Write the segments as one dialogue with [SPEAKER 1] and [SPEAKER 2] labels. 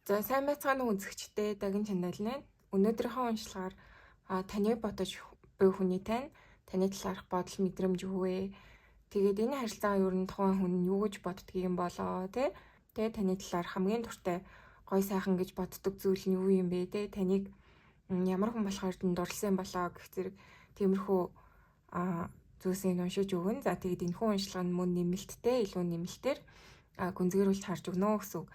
[SPEAKER 1] За сайн байцгаана уу үзэгчдээ Дагин чанал нь. Өнөөдрийнхөө уншлагаар таны бодож буй хүний таны талаарх бодол мэдрэмж юу вэ? Тэгээд энэ харилцаа ер нь тухайн хүн нь юу гэж боддөг юм болоо тэ? Тэгээ таны талаар хамгийн дуртай гой сайхан гэж боддог зүйл нь юу юм бэ тэ? Таныг ямар хүн болохоор дурлсан болоо гэх зэрэг тиймэрхүү зүйлсийг уншиж өгнө. За тэгээд энэхүү уншлага нь мөн нэмэлттэй, илүү нэмэлтээр гүнзгийрүүлж харж өгнө гэсэн үг.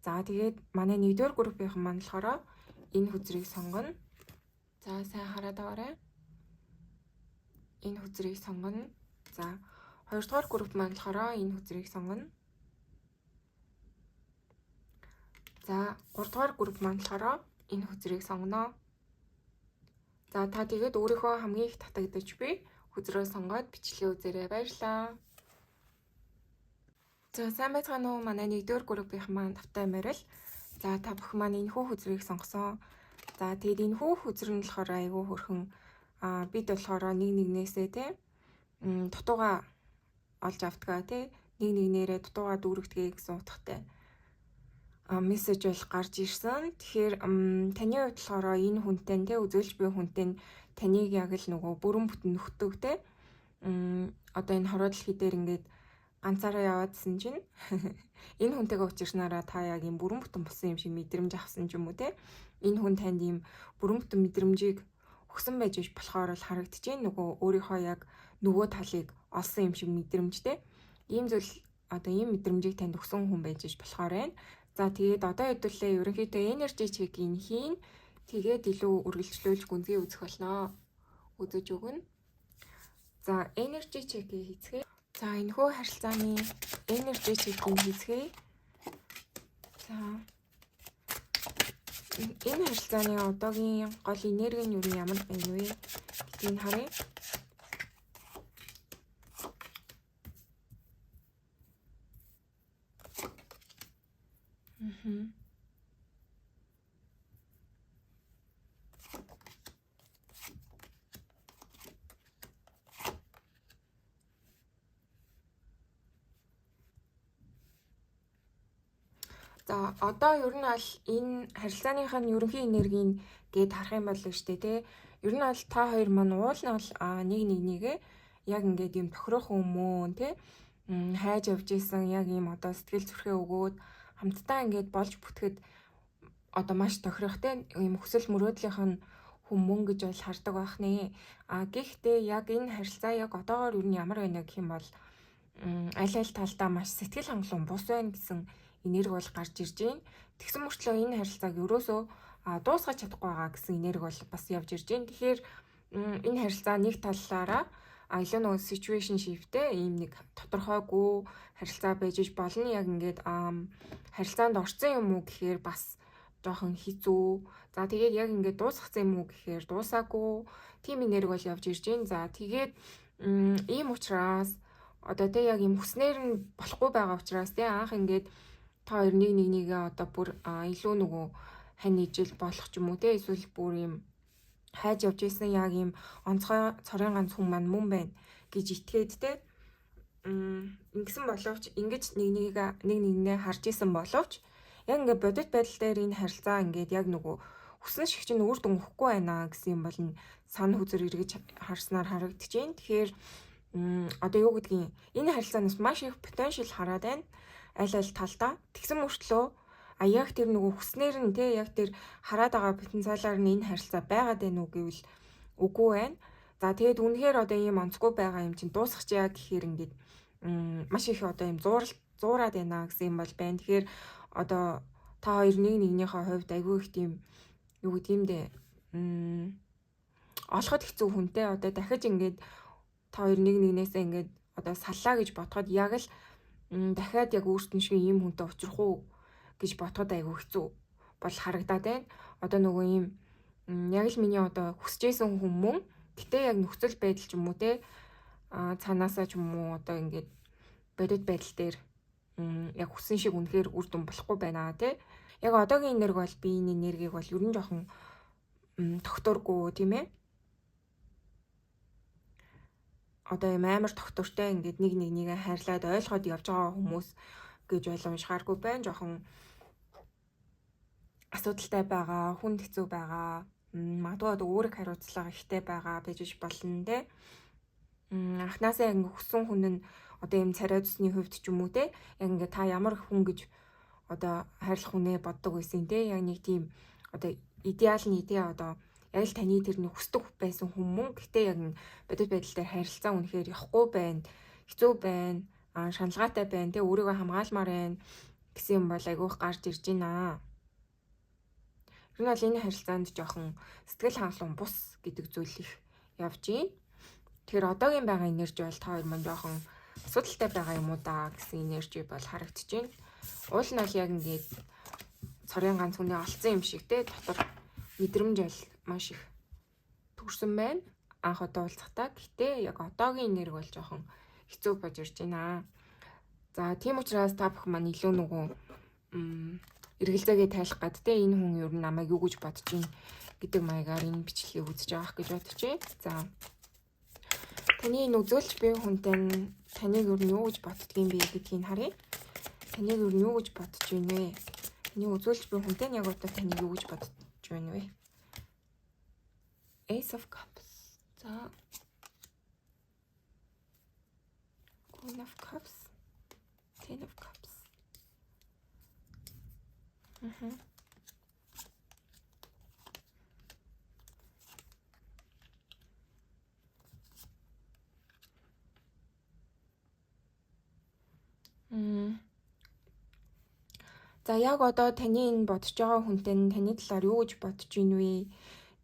[SPEAKER 1] За тэгээд манай 1-р группийн маань болохоор энэ хүзрийг сонгоно. За сайн хараад байгаарай. Энэ хүзрийг сонгоно. За 2-р групп маань болохоор энэ хүзрийг сонгоно. За 3-р групп маань болохоор энэ хүзрийг сонгоно. За та тэгээд өөрийнхөө хамгийн их татагдаж буй хүзрөө сонгоод бичлэгээ үзээрэй. Баярлалаа. За сайн байцгаана уу манай 1-р группийн маань тавтай морил. За та бүхэн маань энэхүү хүзрийг сонгосон. За тэгээд энэхүү хүзэр нь болохоор айгүй хөрхөн бид болохоор нэгнээсээ те дутууга олж автгаа те нэгнээрээ дутууга дүүргдэгэ гэсэн утгатай мессеж бол гарч ирсэн. Тэгэхээр таны хувьд болохоор энэ хүнтэй те үзүүлж буй хүнтэй таныг яг л нөгөө бүрэн бүтэн нөхдөг те одоо энэ хороо дэлхий дээр ингээд ганцаараа яваадсэн чинь энэ хүнтэйгээ учирснараа та яг юм бүрэн бүтэн болсон юм шиг мэдрэмж авсан ч юм уу те энэ хүн танд ийм бүрэн бүтэн мэдрэмжийг өгсөн байж болохоор л харагдчихээн нөгөө өөрийнхөө яг нөгөө талыг олсон юм шиг мэдрэмжтэй ийм зүйл одоо ийм мэдрэмжийг танд өгсөн хүн байж болохоор байна. За тэгээд одоо хэдүүлээ ерөнхийдөө energy check-ийн хийн тэгээд илүү үргэлжлүүлж гүнзгий үзэх болно. Үзэж өгнө. За energy check-ийг хийцгээе. За энэхүү харилцааны energy check-ийг хийцгээе. За энэ харилцааны одоогийн гол энерги нь юу ямар байна вэ гэдгийг харъя. За одоо ер нь аль энэ харилцааных нь ерөнхий энергийн гээд харах юм бол штэ тий. Ер нь аль та хоёр маань уул нь бол нэг яг ингээд юм тохирох өмнө тий хайж явж исэн яг юм одоо сэтгэл зүрхээ өгөөд хамтдаа ингээд болж бүтгэхэд одоо маш тохирох тий юм хүсэл мөрөөдлийнх нь хүмүүн гэж бол хардаг байх нэ. Гэхдээ яг энэ харилцаа яг одоогоор ер нь ямар байна гэх юм бол аль талдаа маш сэтгэл хангалуун бус байна гэсэн энерги бол гарч ирж байна. Тэгсэн мөртлөө энэ харилцааг ерөөсөө дуусгаж чадахгүй байгаа гэсэн энерги бол бас явж ирж байна. Тэгэхээр энэ харилцаа нэг талаараа илүү нөгөө situation shift-тэй ийм нэг тодорхойгүй харилцаа байж болно. Яг ингээд харилцаанд орсон юм уу гэхээр бас жоохон хэцүү. За тэгээд яг ингээд дуусгацсан юм уу гэхээр дуусаагүй. Тим энерги бол явж ирж байна. За тэгээд ийм учраас одоо тэг яг юм хүснээр нь болохгүй байгаа учраас тэг анх ингээд та хоёр нэгнийгээ одоо бүр илүү нөгөө хань ижил болох ч юм уу те эсвэл бүр юм хайж явж исэн яг юм онцгой цорын ганц хүн маань мөн байна гэж итгээд те ингэсэн боловч ингэж нэгнээ харж исэн боловч яг ингээд бодит байдал дээр энэ харилцаа ингээд яг нөгөө хүссэн шиг чинь үр дүн өгөхгүй байна гэсэн юм бол сан хүзэр эргэж харснаар харагдчихээн. Тэгэхээр одоо юу гэдгийг энэ харилцаанаас маш их потенциал хараад байна. Аль талдаа тэгсэн мөртлөө яг тэр нөгөө хүснээр нь те яг тэр хараад байгаа потенциалаар нь энэ харилцаа байгаад байна уу гэвэл үгүй байна. За тэгээд үнэхээр одоо ийм онцгүй байгаа юм чинь дуусчихъя гэхээр ингээд маш их одоо ийм зуураад байна гэсэн юм бол байна. Тэгэхээр одоо та хоёр нэгнийхээ хувьд айгүй их тийм юу гэдэг юм дэ олоход хэцүү хүнтэй одоо дахиж ингээд та хоёр нэгнээсээ ингээд одоо саллаа гэж бодоход яг л дахиад яг өөртөө шиг ийм хүнтэй уулзрах уу гэж бодоход айгүй хэцүү бол харагдаад байна. Одоо нөгөө ийм яг л миний одоо хүсэжсэн хүн мөн гэтээ яг нөхцөл байдал ч юм уу те цаанаасаа ч юм уу одоо ингээд бодит байдал дээр яг хүссэн шиг үнэхээр үр дүн болохгүй байна те. Яг одоогийн энерги бол би энэ энергийг бол ер нь жоохон тогтворгүй тийм ээ. Одоо юм амар тогтвортой ингээд нэгнийг хайрлаад ойлгоод явж байгаа хүмүүс гэж ойлгомжгааргүй байна. Жоохон асуудалтай байгаа, хүнд хэцүү байгаа, магадгүй одоо өөрийг хариуцлага ихтэй байгаа байж болно те. Анхнаасаа ингээ хүссэн хүн нь одоо юм царайдсны хувьд ч юм уу те. Яг ингээ та ямар хүн гэж одоо хайрлах хүнээ боддог байсан те. Яг нэг тийм одоо идеал нь одоо яг л таны тэрний хүсдэг байсан хүн мөн. Гэхдээ яг бодит байдал дээр харилцаа үнэхээр явахгүй байна. Хэцүү байна. Шаналгаатай байна те. Өөрийгөө хамгаалмаар байна гэсэн юм бол айгүйх гарч ирж байна. Ер нь бол энэ харилцаанд жоохон сэтгэл хангалуун бус гэдэг зүйл их явж байна. Тэгэхээр одоогийн байгаа энержи бол та хоёр маань жоохон асуудалтай байгаа юм уу да гэсэн энержи бол харагдаж байна. Уул нь бол яг ингээд цорын ганц хүний олцсон юм шиг те. Дотор мэдрэмж бол маш их төрсөн байна. Анх удаа уулзахдаа. Гэтэ яг одоогийн энерги бол жоохон хэцүү болж ирж байна. За тийм учраас та бүхэн маань илүү нөгөө эргэлзээгээ тайлах гад те энэ хүн ер нь намайг юу гэж бодож байна гэдэг маягаар энэ бичлэгийг үзэж авах гэж бодож байна. За таны энэ үзүүлж буй хүнтэй таныг ер нь юу гэж боддгийм бэ гэдгийг харъя. Таныг ер нь юу гэж бодож байна вэ? Таны үзүүлж буй хүнтэй яг одоо таныг юу гэж бодож байна вэ? Ace of Cups. За Queen of Cups. Ten of Cups. За яг одоо таны энэ бодож байгаа хүнтэй таны талаар юу гэж бодож байна вэ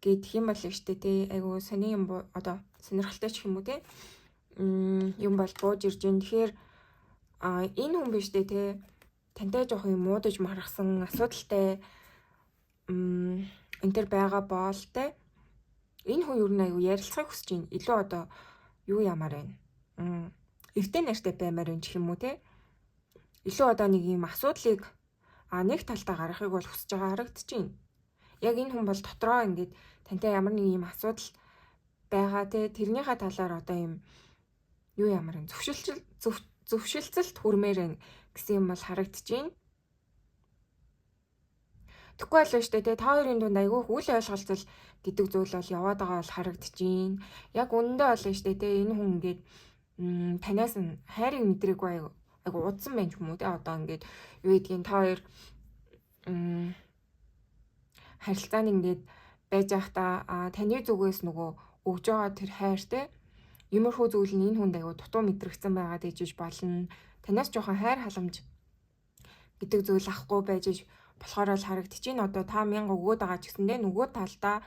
[SPEAKER 1] гэх юм бол штэ тий айгу сони юм одоо сонирхолтой ч юм уу тий юм бол бууж ирж байна. Тэгэхээр энэ хүн биш дээ тий тантай жоох юм муудаж маргасан асуудалтай энэ төр байгаа боол те энэ хүн юу нэг ярилцахыг хүсэж байна. Илүү одоо юу ямаар байна. Эвтэй нартай баймаар байна гэх юм уу те. Илүү одоо нэг юм асуудлыг нэг талдаа гаргахыг бол хүсэж байгаа харагдаж байна. Яг энэ хүн бол дотроо ингээд тантай ямар нэг юм асуудал байгаа те тэрнийхээ талаар одоо юм юу ямар юм зөвшөлтсөлт хүрмээр байна гэсэн юм бол харагдаж байна. Тэгэхгүй болов штэ те та хоёрын дунд айгүй үл ойлголцол гэдэг зүйл бол яваад байгаа бол харагдаж байна. Яг үнэндээ болно штэ те энэ хүн ингээд танаас нь хайрыг мэдрээгүй айгүй удсан байна ч юм уу те одоо ингээд юу гэдгийг та хоёр харилцаанд ингээд байж байхдаа таны зүгээс нөгөө өгж байгаа тэр хайр те иймэрхүү зүйл нь энэ хүнд айгүй дутуу мэдрэгдсэн байгаад ижиж болно. Танаас жоохон хайр халамж гэдэг зүйл ахгүй байж болохоор л харагдаж байна. Одоо та 1000 өгөөд байгаа ч гэсэндээ нөгөө талдаа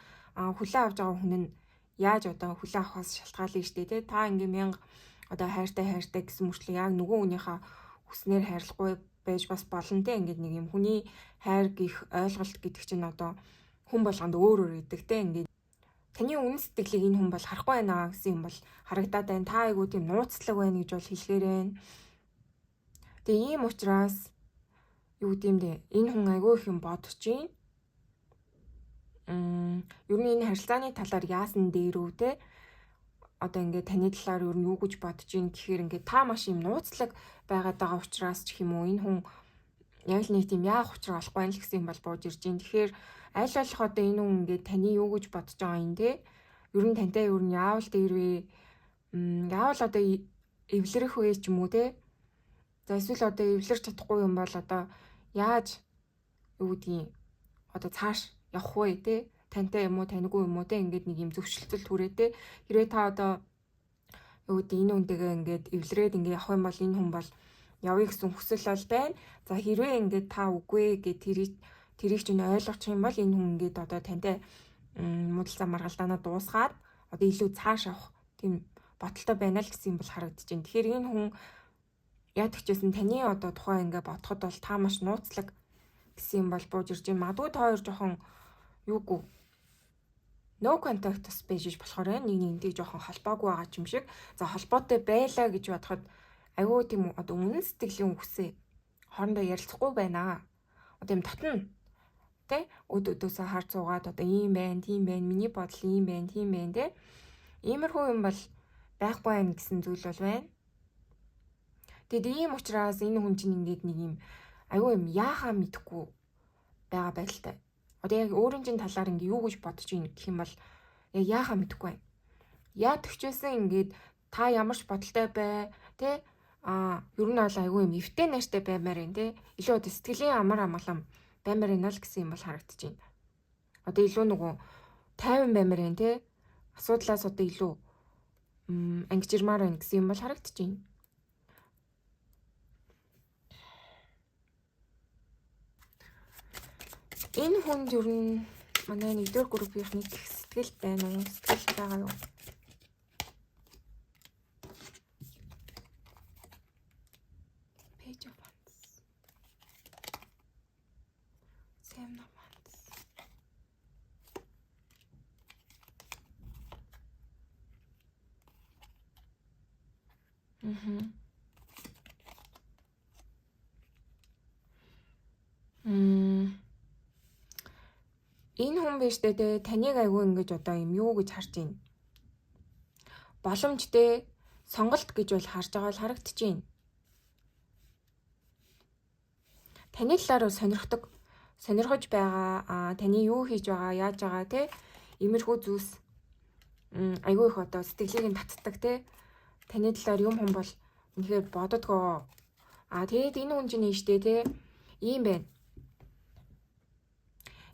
[SPEAKER 1] хүлээ авч байгаа хүн нь яаж одоо хүлээ авахаас шалтгаална штэ тий. Та ингээ 1000 одоо хайртай гэсэн мөрчлөө яг нөгөө хүнийхээ хүснээр хайрлахгүй байж бас болно тий. Ингээд нэг юм хүний хайр гих ойлголт гэдэг чинь одоо хүн болгонд өөр идэг тий. Ингээд таны үнэн сэтгэлийг энэ хүн бол харахгүй байна гэсэн юм бол харагдаад байна. Та айгуу тийм нууцлаг байна гэж бол хэлэхээр байна. Тэгээ ийм учраас юу гэмдэ энэ хүн айгүй их юм бодож байна. Ер нь энэ харилцааны талаар яасан дээрөө те одоо ингээд таны талаар ер нь юу гэж бодож байна гэхээр ингээд та маш юм нууцлаг байгаад байгаа учраас ч юм уу энэ хүн яг л нэг тийм яах учраа болохгүй байх гэсэн юм бол бууж ирж байна. Тэгэхээр аль болох одоо энэ хүн ингээд таны юу гэж бодож байгаа юм те ер нь тантай ер нь яавал дээрвэ яавал одоо эвлэрэх вэ ч юм уу те. За эсвэл одоо эвлэрч чадахгүй юм бол одоо яаж юу гэдгийг одоо цааш явах вэ те тантай юм уу танигүй юм уу те ингээд нэг юм зөвшөлтөл түрээ те хэрвээ та одоо юу гэдэг энэ хүнтэйгээ ингээд эвлэрээд ингээд явах юм бол энэ хүн бол явъя гэсэн хүсэл бол байна. За хэрвээ ингээд та үгүй гэд тэрийг ч ойлгочих юм бол энэ хүн ингээд одоо тантай муудалцаа маргалдаанаа дуусгаад одоо илүү цааш авах тийм бодолтой байна л гэсэн юм бол харагдаж байна. Тэгэхээр энэ хүн яг тэгчээсэн таны одоо тухай ингээд бодоход бол та маш нууцлаг гэсэн юм бол бууж ирж байна. Магадгүй та хоёр жоохон юугүй no contact байж болохоор байна. Нэг нэгнтэй жоохон холбоогүй байгаа ч юм шиг. За холбоотой байлаа гэж бодоход айгүй тийм одоо үнэн сэтгэлийн үгсээ хоорондоо ярилцахгүй байна. Одоо юм татна. Тэ өдөөсөө хар цуугаад одоо ийм байна, тийм байна, миний бодол ийм байна, тийм байна тэ. Иймэрхүү юм бол байхгүй байх гэсэн зүйл бол байна. Тэгэд ийм учраас энэ хүн чинь ингээд нэг юм айгүй юм яахаа мэдэхгүй байгаа байдалтай Одоо яг өөрийн талаар ингээ юу гэж бодож ийн гэх юм бол яг яахаа мэдэхгүй байна. Яа төгчөөсөн ингээд та ямар ч бодолтой бай, тэ ер нь бол айгүй юм эвтэй найртай баймаар юм, тэ илүү одоо сэтгэлийн амар амгалан баймаар байна л гэсэн юм бол харагдаж байна. Одоо илүү нөгөө тайван баймаар байна, тэ асуудлаас одоо илүү ангижирмаар байна гэсэн юм бол харагдаж байна. Энэ хүнд ер нь манай 1-р группийн нэг сэтгэл байна уу? Сэтгэл байгаа юу? Page of Wands. Seven of Wands. Энэ хүн биш дээ таныг айгүй ингэж одоо юм юу гэж харж байна. Боломжтой сонголт гэж бол харж байгаа л харагдаж байна. Таны талаар сонирхож байгаа, таны юу хийж байгаа, яаж байгаа те иймэрхүү зүйлс айгүй их одоо сэтгэлийг нь татдаг те. Таны талаар юм хүн бол үнэхээр бододгоо. Тэгээд энэ хүн чинь нэжтэй те ийм байна.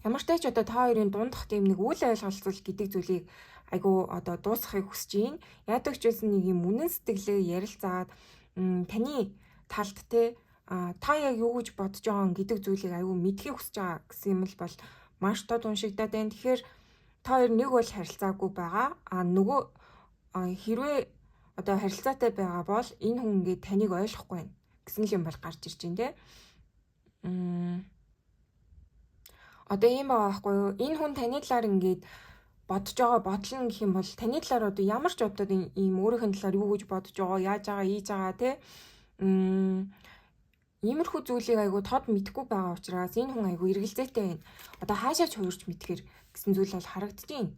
[SPEAKER 1] Ямар ч тач одоо та хоёрын дундах тийм нэг үйл ойлголцол гэдэг зүйлийг айгу одоо дуусгахыг хүсэж байна. Яадаг ч байсан нэг юм үнэн сэтгэлээ ярилцаад таны талд те та яг юу гэж бодож байгаа гэдэг зүйлийг айгу мэдхийг хүсэж байгаа гэсэн юм бол маш тод уншигдаад байна. Тэгэхээр та хоёр нэг бол харилцаагүй байгаа. Нөгөө хэрвээ одоо харилцаатай байгаа бол энэ хүн ингээд таныг ойлгохгүй байна гэсэн юм бол гарч ирж байна те. Одоо ийм байгаа байхгүй юу? Энэ хүн таны талаар ингээд бодож байгаа бодлоо гэх юм бол таны талаар одоо ямар ч одоо ийм өөрийнх нь талаар юу гэж бодож байгаа, яаж байгаа, ийж байгаа те. Иймэрхүү зүйлийг айгу тод мэдхгүй байгаа учраас энэ хүн айгу эргэлзээтэй байна. Одоо хаашаач хуурч мэдхэр гэсэн зүйл бол харагдаж байна.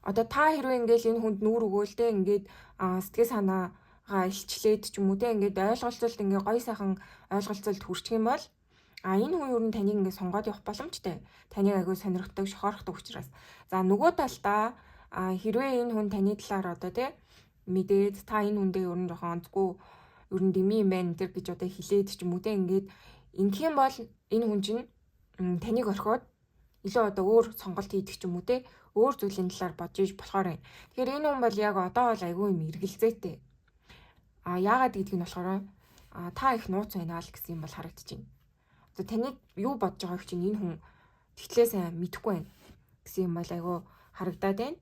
[SPEAKER 1] Одоо та хэрвээ ингээд энэ хүнд нүүр өгөөл те ингээд сэтгэл санаагаа илчлээд ч юм уу те ингээд ойлголцолд ингээд гой сайхан ойлголцолд хүрчих юм бол энэ хүн ер нь таныг ингээд сонгоод явах боломжтой. Таныг айгүй сонирхдаг, шохоорхдаг учраас. За нөгөө талдаа хэрвээ энэ хүн таны талаар одоо те мэдээд та энэ хүндээ ер нь жоохон онцгүй ер нь дими юм байна тэр гэж одоо хэлээд ч юм уу те ингээд ингэх юм бол энэ хүн чинь таныг орхиод илүү одоо өөр сонголт хийдэг ч юм уу те өөр зүйлийн талаар бодож иж болохоор байна. Тэгэхээр энэ хүн бол яг одоо бол айгүй юм эргэлзээтэй. Яагаад гэдгийг нь болохоор та их нууц байна л гэсэн юм бол харагдаж байна. Одоо таныг юу бодож байгааг чинь энэ хүн тэгтлээ сайн мэдэхгүй байна гэсэн юм бол айгүй харагдаад байна.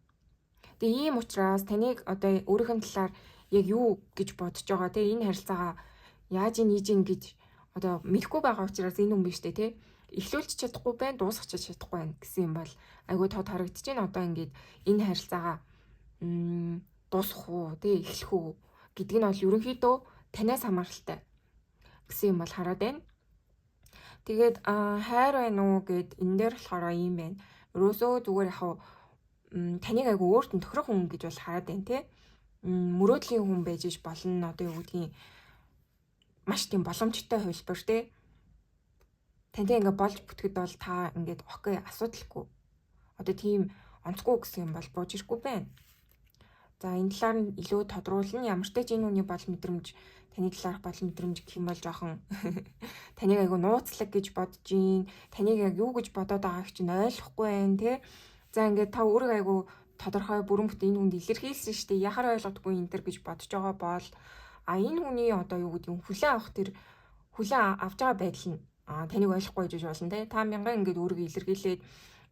[SPEAKER 1] Тэгээ ийм учраас таныг одоо өөрийнх нь талаар яг юу гэж бодож байгаа те энэ харилцаагаа яаж ийж гэж одоо мэдэхгүй байгаа учраас энэ хүн биш те эхлүүлж чадахгүй байна, дуусгах чадахгүй байна гэсэн юм бол айгүй тод харагдаж байна. Одоо ингээд энэ харилцаагаа дуусгах уу те эхлэх үү гэдэг нь бол ерөнхийдөө танаас хамааралтай гэсэн юм бол хараад байна. Тэгээд хайр байна уу гэд энэ дээр болохоор юм байна. Өрөөсөө зүгээр яг таныг айгу өөртөө тохирох хүн гэж бол хараад байна те. Мөрөөдлийн хүн байж иж болно. Одоо юу гэдгийг маш тийм боломжтой хөлбөр те. Тантай ингээ болж бүтгэд бол та ингээд окей асуудалгүй. Одоо тийм онцгүй гэсэн юм бол бууж ирэхгүй байна. За энэ талаар нь илүү тодруулна. Ямар ч тач энэ хүний бол мэдрэмж таны талаарх бол мэдрэмж гэх юм бол жоохон таныг айгу нууцлаг гэж бодож гин. Таныг яг юу гэж бодоод байгааг чинь ойлгохгүй байна те. За ингээд та өөрөө айгу тодорхой бүрэн бүтээн энэ хүнд илэрхийлсэн шүү дээ. Яхаар ойлгодгүй энэ төр гэж бодож байгаа бол энэ хүний одоо юу гэдэг юм хүлээн авах тэр хүлээн авч байгаа байдал нь таныг ойлгохгүй гэж болно те. Та мянган ингээд өөрийгөө илэрхийлээд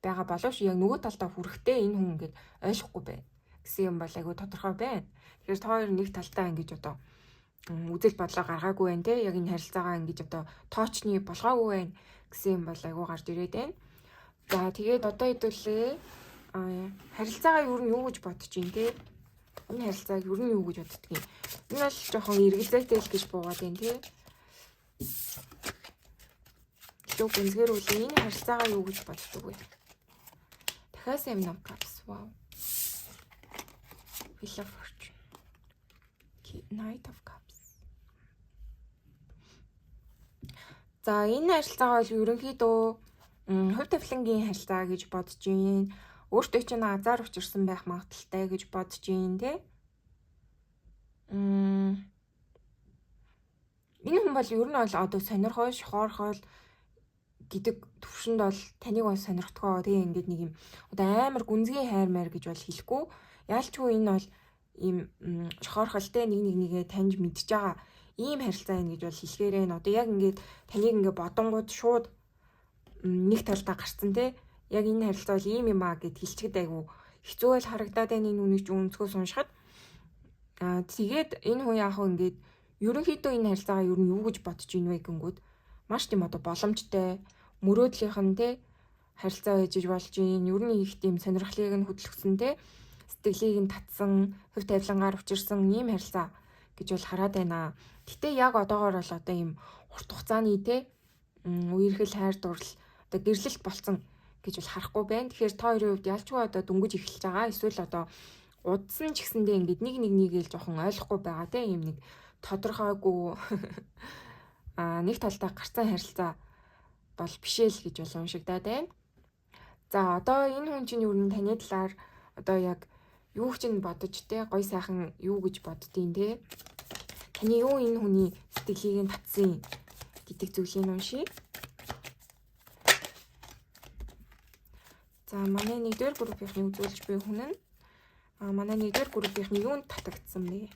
[SPEAKER 1] байгаа боловч яг нөгөө талдаа хүрэхдээ энэ хүн ингээд ойлгохгүй байна гэсэн юм бол айгу тодорхой байна. Тэгэхээр та хоёр нэг талдаа ингэж одоо үзэл бодлоо гаргаагүй байна те. Яг энэ харилцаагаа ингэж одоо тоочны болгоогүй байна гэсэн юм бол айгу гарч ирээд байна. За тэгээд одоо хэдүүлээ харилцаагаа юу юу гэж бодож байна те. Энэ харилцааг юу юу гэж боддгийг. Энэ бол жоохон эргэлзээтэй л гэж буугаад байна те. Зөв гэнзгэрүүл энэ харилцаагаа юу гэж боддог вэ? Дахиад Seven of Cups. Wow. Wheel of Fortune. Knight of Cups. За энэ харилцаа бол ерөнхийдөө хувь тавилангийн харилцаа гэж бодож байна. Өөртөө чинь азар учирсан байх магадaltaй гэж бодож байна те. Энэ хүн бол ер нь бол одоо сонирхол, шохоорхол гэдэг төвшөнд бол таныг бол сонирхдгоо тэгээ ингээд нэг юм одоо амар гүнзгий хайр маяр гэж бол хэлэхгүй. Яалчгүй энэ бол ийм шохоорхолтой нэгээ таньж мэдж байгаа ийм харилцаа юм гэж бол хэлэхээрээ н одоо яг ингээд таныг ингээд бодонгууд шууд нэг талдаа гарцсан те. Яг энэ харилцаа бол ийм юм аа гэд хэлчихэд айгу хэцүү байл харагдаад байна энэ үнийг ч өнцгөөс уншихад. Тэгээд энэ хүн яг хөө ингээд ерөнхийдөө энэ харилцаагаа ер нь юу гэж бодож ийн вэ гингүүд маш тийм одоо боломжтой мөрөөдлийнх нь те харилцаа байж болж ийн ер нь их тийм сонирхлыг нь хөдөлгсөн те сэтгэлийг нь татсан хөв тавилангаар учирсан ийм харилцаа гэж бол хараад байна. Гэтэ яг одоогоор бол одоо ийм урт хугацааны те үерхэл хайр дурлал одоо гэрлэлт болцсон гэж бол харахгүй байна. Тэгэхээр та хоёрын хувьд ялчгүй одоо дөнгөж эхэлж байгаа эсвэл одоо удсан ч гэсэндээ ингээд нэг л жоохон ойлгохгүй байгаа те ийм нэг тодорхойгүй нэг талдаа гарцсан харилцаа бол бишээ л гэж бол уншигдаад байна. За одоо энэ хүн чинь юу н таны талаар одоо яг юу ч бодож те гой сайхан юу гэж боддیں۔ Те таны юу энэ хүний сэтгэлийг нь татсан гэдэг зүйлийг уншия. За манай нэгдүгээр группийнхны үзүүлж буй хүн нь манай нэгдүгээр группийнхны юунд татагдсан бэ?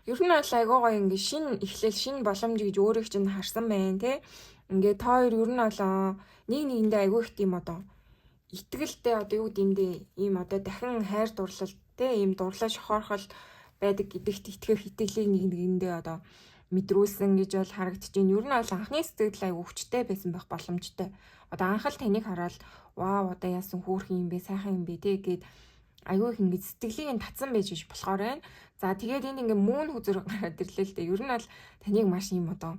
[SPEAKER 1] Ер нь бол айгуу гоё ингээ шин эхлэл шин боломж гэж өөрийг чинь харсан байна те. Ингээ та хоёр ер нь бол нэг нэгэндээ айгуу их тийм одоо итгэлтэй одоо юу гэмдээ ийм одоо дахин хайр дурлал те ийм дурлал шохоорхол байдаг гэдэгт итгэх итгэлийг нэг нэгэндээ одоо мэдрүүлсэн гэж бол харагдаж байна. Ер нь бол анхны сэтгэл айгуу хүчтэй байсан байх боломжтой. Одоо анх л таныг хараад вау одоо яасан хөөрхөн юм бэ сайхан юм бэ те гэд айгүй их ингэж сэтгэлийг нь татсан байж болохоор байна. За тэгээд энэ ингээ мөн хүзэр гараад ирлээ л дээ. Ер нь бол таныг маш юм одоо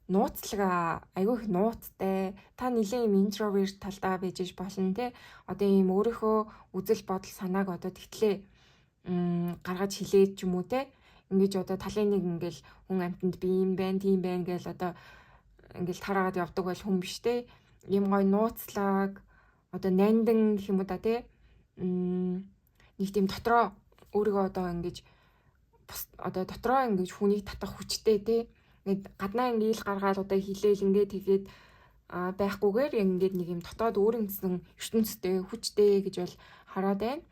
[SPEAKER 1] нууцлага айгүй их нууцтай. Та нэлийн юм интроверт талдаа байж болно те. Одоо ийм өөрийнхөө үзэл бодол санааг одоо тэгтлээ гаргаж хилээд ч юм уу те. Ингэж одоо талын нэг ингээл хүн амтнд би юм байна, тийм байна гэж одоо ингээл тараагаад явдаг бол хүн биш те. Ийм гой нууцлаг одоо нандан гэх юм уу да те. Нэг тийм дотроо өөрийгөө одоо ингэж одоо дотроо ингэж хүнийг татах хүчтэй те ингээд гаднаа ингээл гаргаад одоо хилээл ингээд тэгээд байхгүйгээр ингээд нэг юм дотоод өөрөнгөсөн ертөнцтэй хүчтэй гэж бол хараад байна.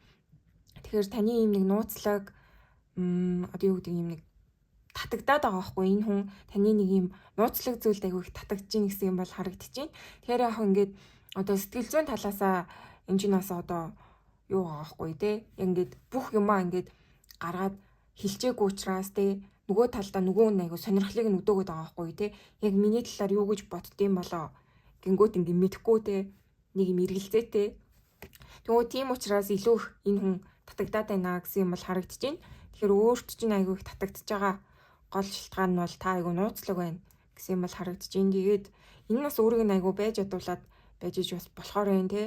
[SPEAKER 1] Тэгэхээр таны ийм нэг нууцлаг одоо юу гэдэг юм нэг татагдаад байгаа байхгүй энэ хүн таны нэг юм нууцлаг зүйлд айгүй их татагдж ийн гэсэн юм бол харагдаж байна. Тэгэхээр яг ингээд одоо сэтгэл зүйн талаасаа энэ ч нас одоо юу байгаа байхгүй те ингээд бүх юмаа ингээд гаргаад хилчээгүй учраас те нөгөө талдаа нөгөө нь айгу сонирхлыг нь өдөөгöd байгаа байхгүй те яг миний талаар юу гэж боддtiin болоо гингүүт ингээд мэдэхгүй те нэг юм эргэлзээтэй тэгвэл тийм учраас илүү их энэ хүн татагдаад байна гэсэн юм бол харагдаж байна. Тэгэхээр өөрт чинь айгу их татагдж байгаа гол шалтгаан нь бол та айгу нууцлаг байна гэсэн юм бол харагдаж байна. Тэгээд энэ нас өөрийг нь айгу байж ядуулаад байж иж бас болохоор байна те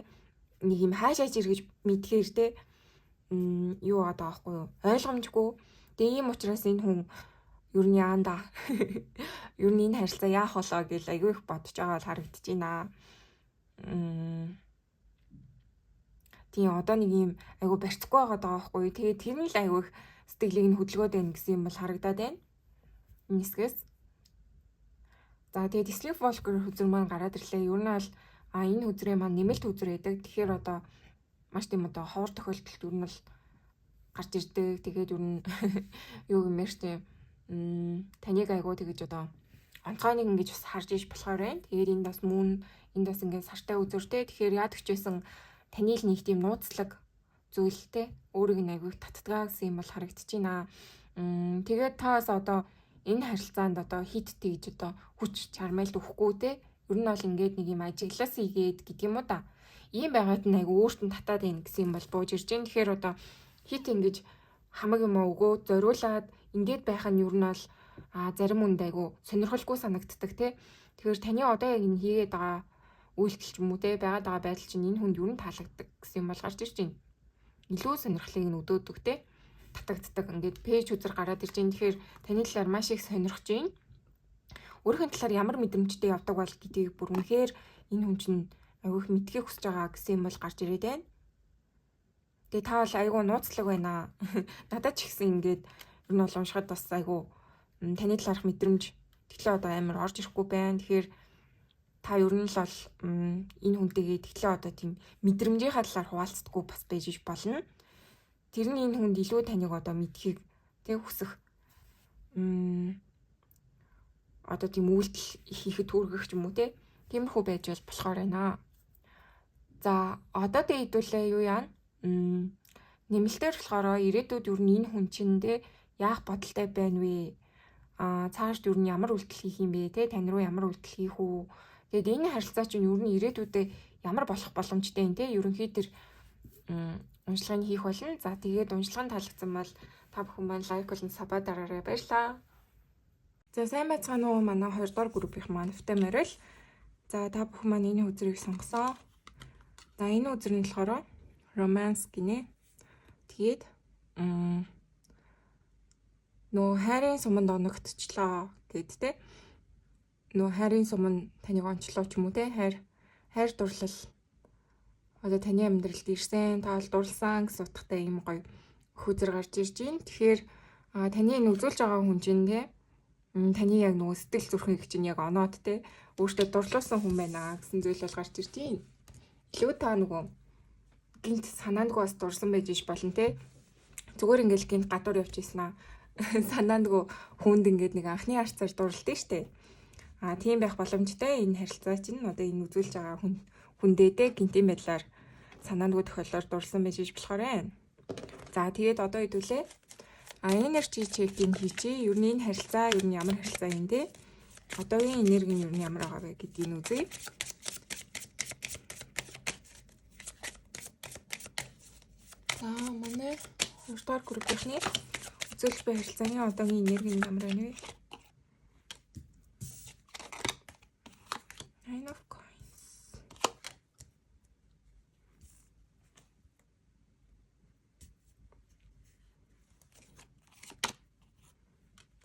[SPEAKER 1] нэг юм хаашаач иргэж мэдхээр те юу байгаа байхгүй юу ойлгомжгүй. Тэгээ ийм учраас энэ хүн ер нь яанда ер нь энэ харилцаа яах болоо гэж айгүй их бодож байгаа бол харагдаж байна. Тийм одоо нэг юм айгүй барьцгүй байгаа байхгүй юу. Тэгээ тэр нь л айгүй их сэтгэлийг нь хөдөлгөөд байна гэсэн юм бол харагдаад байна. Энэ хэсгээс. За тэгээд sleep walker хүзэр маань гараад ирлээ. Ер нь бол энэ хүзрээ маань нэмэлт хүзэр байдаг. Тэгэхээр одоо маш тийм одоо ховор тохиолдолд ер нь бол гарч ирдэг. Тэгээд ер нь юу гэмээр тийм таныг айгуу тэгэж одоо онцгойныг ингэж бас харж иж болохоор байна. Тэгээд энэ бас мөн энд бас ингээд сартай үзүртэй. Тэгэхээр яадаг ч байсан таны л нэг тийм нууцлаг зүйлтэй өөрийг нь айгуу татдгаа гэсэн юм бол харагдаж байна. Тэгээд таас одоо энэ харилцаанд одоо хит тэгж одоо хүч чармайлт өгөхгүй те. Ер нь бол ингээд нэг юм ажиглаас игээд гэдэг юм уу да. Ийм байгаад нь айгу өөртөө татаад байна гэсэн юм бол бууж ирж байна. Тэгэхээр одоо хит ингэж хамаг юм өгөө зориулаад ингээд байх нь ер нь бол зарим хүнд айгу сонирхолгүй санагддаг те. Тэгэхээр таны одоо яг энэ хийгээд байгаа үйлдэл ч юм уу те байгаад байгаа байдал чинь энэ хүнд юу н таалагддаг гэсэн юм бол гарч ирж байна. Илүү сонирхлыг нь өдөөдөг те. Татагддаг ингээд пэйж үзэр гараад ирж байна. Тэгэхээр таны талаар маш их сонирхож байна. Өөрийнхөө талаар ямар мэдрэмжтэй явдаг бол гэдгийг бүр үнэхээр энэ хүн чинь айгу их мэдхийг хүсэж байгаа гэсэн юм бол гарч ирээд байна. Тэгээ та бол айгу нууцлаг байна. Надад ч ихсэн ингээд ер нь бол уншихад бас айгу таны талаарх мэдрэмж тэгэхээр одоо амар орж ирэхгүй байна. Тэгэхээр та ер нь л бол энэ хүнтэйгээ тэгэхээр одоо тийм мэдрэмжийнхаа талаар хуваалцдаггүй бас байж болно. Тэр нь энэ хүнд илүү таныг одоо мэдхийг тэг хүсэх одоо тийм үйлдэл хийхэд хүргэх ч юм уу те. Тиймэрхүү байж болохоор байна. За одоо дээдүүлээ юу яана? Нэмэлтээр болохоор ирээдүйд ер нь энэ хүн чинь те яах бодолтой байна вэ? Цаашд ер нь ямар үйлдэл хийх юм бэ те? Тань руу ямар үйлдэл хийх үү? Тэгэд энэ харилцаа чинь ер нь ирээдүйдээ ямар болох боломжтой юм те? Ерөнхийдөө уншлагыг хийх болно. За тэгээд уншлагын таалагдсан бол та бүхэн маань лайк болон сабаа дараарай. Баярлалаа. За сайн байцгаана уу манай 2 дугаар группийн маань Фтэмэрэл. За та бүхэн маань энэ үзрийг сонгосон. За энэ үзэр нь болохоор романс гинэ. Тэгээд нөө хайрын суманд оногдчихлоо гэдтэй. Нөө хайрын сум нь таныг онцлоо ч юм уу те. Хайр дурлал одоо таны амьдралд ирсэн, таал дурлсан гэсэн утгатай юм гоё хүзэр гарч ирж байна. Тэгэхээр таны энэ үзүүлж байгаа хүн чинь те таны яг нөгөө сэтгэл зүрхийг чинь яг оноод те өөртөө дурлуулсан хүн байна гэсэн зүйл бол гарч ирж байна. Илүү та нөгөө гинт санаандгүй бас дурсан байж иш болно те. Зүгээр ингээл гинт гадуур явж ийсэн санаандгүй хүнд ингээд нэг анхны харцаар дурлалтай штэ. Тийм байх боломжтой энэ харилцаа чинь одоо энэ үзүүлж байгаа хүндээдээ гинтийн байдлаар санаандгүй тохиолдолд дурлсан байж иш болохоор байна. За тэгээд одоо хэдүүлээ энержи чекинг хийчихье. Ер нь энэ харилцаа ер нь ямар харилцаа юм те? Одоогийн энерги нь ер нь ямар байгаа вэ гэдгийг нь үзье. За манай 2 дугаар группийнхний үзүүлж буй харилцааны одоогийн энерги нь ямар байна вэ? Nine of Coins.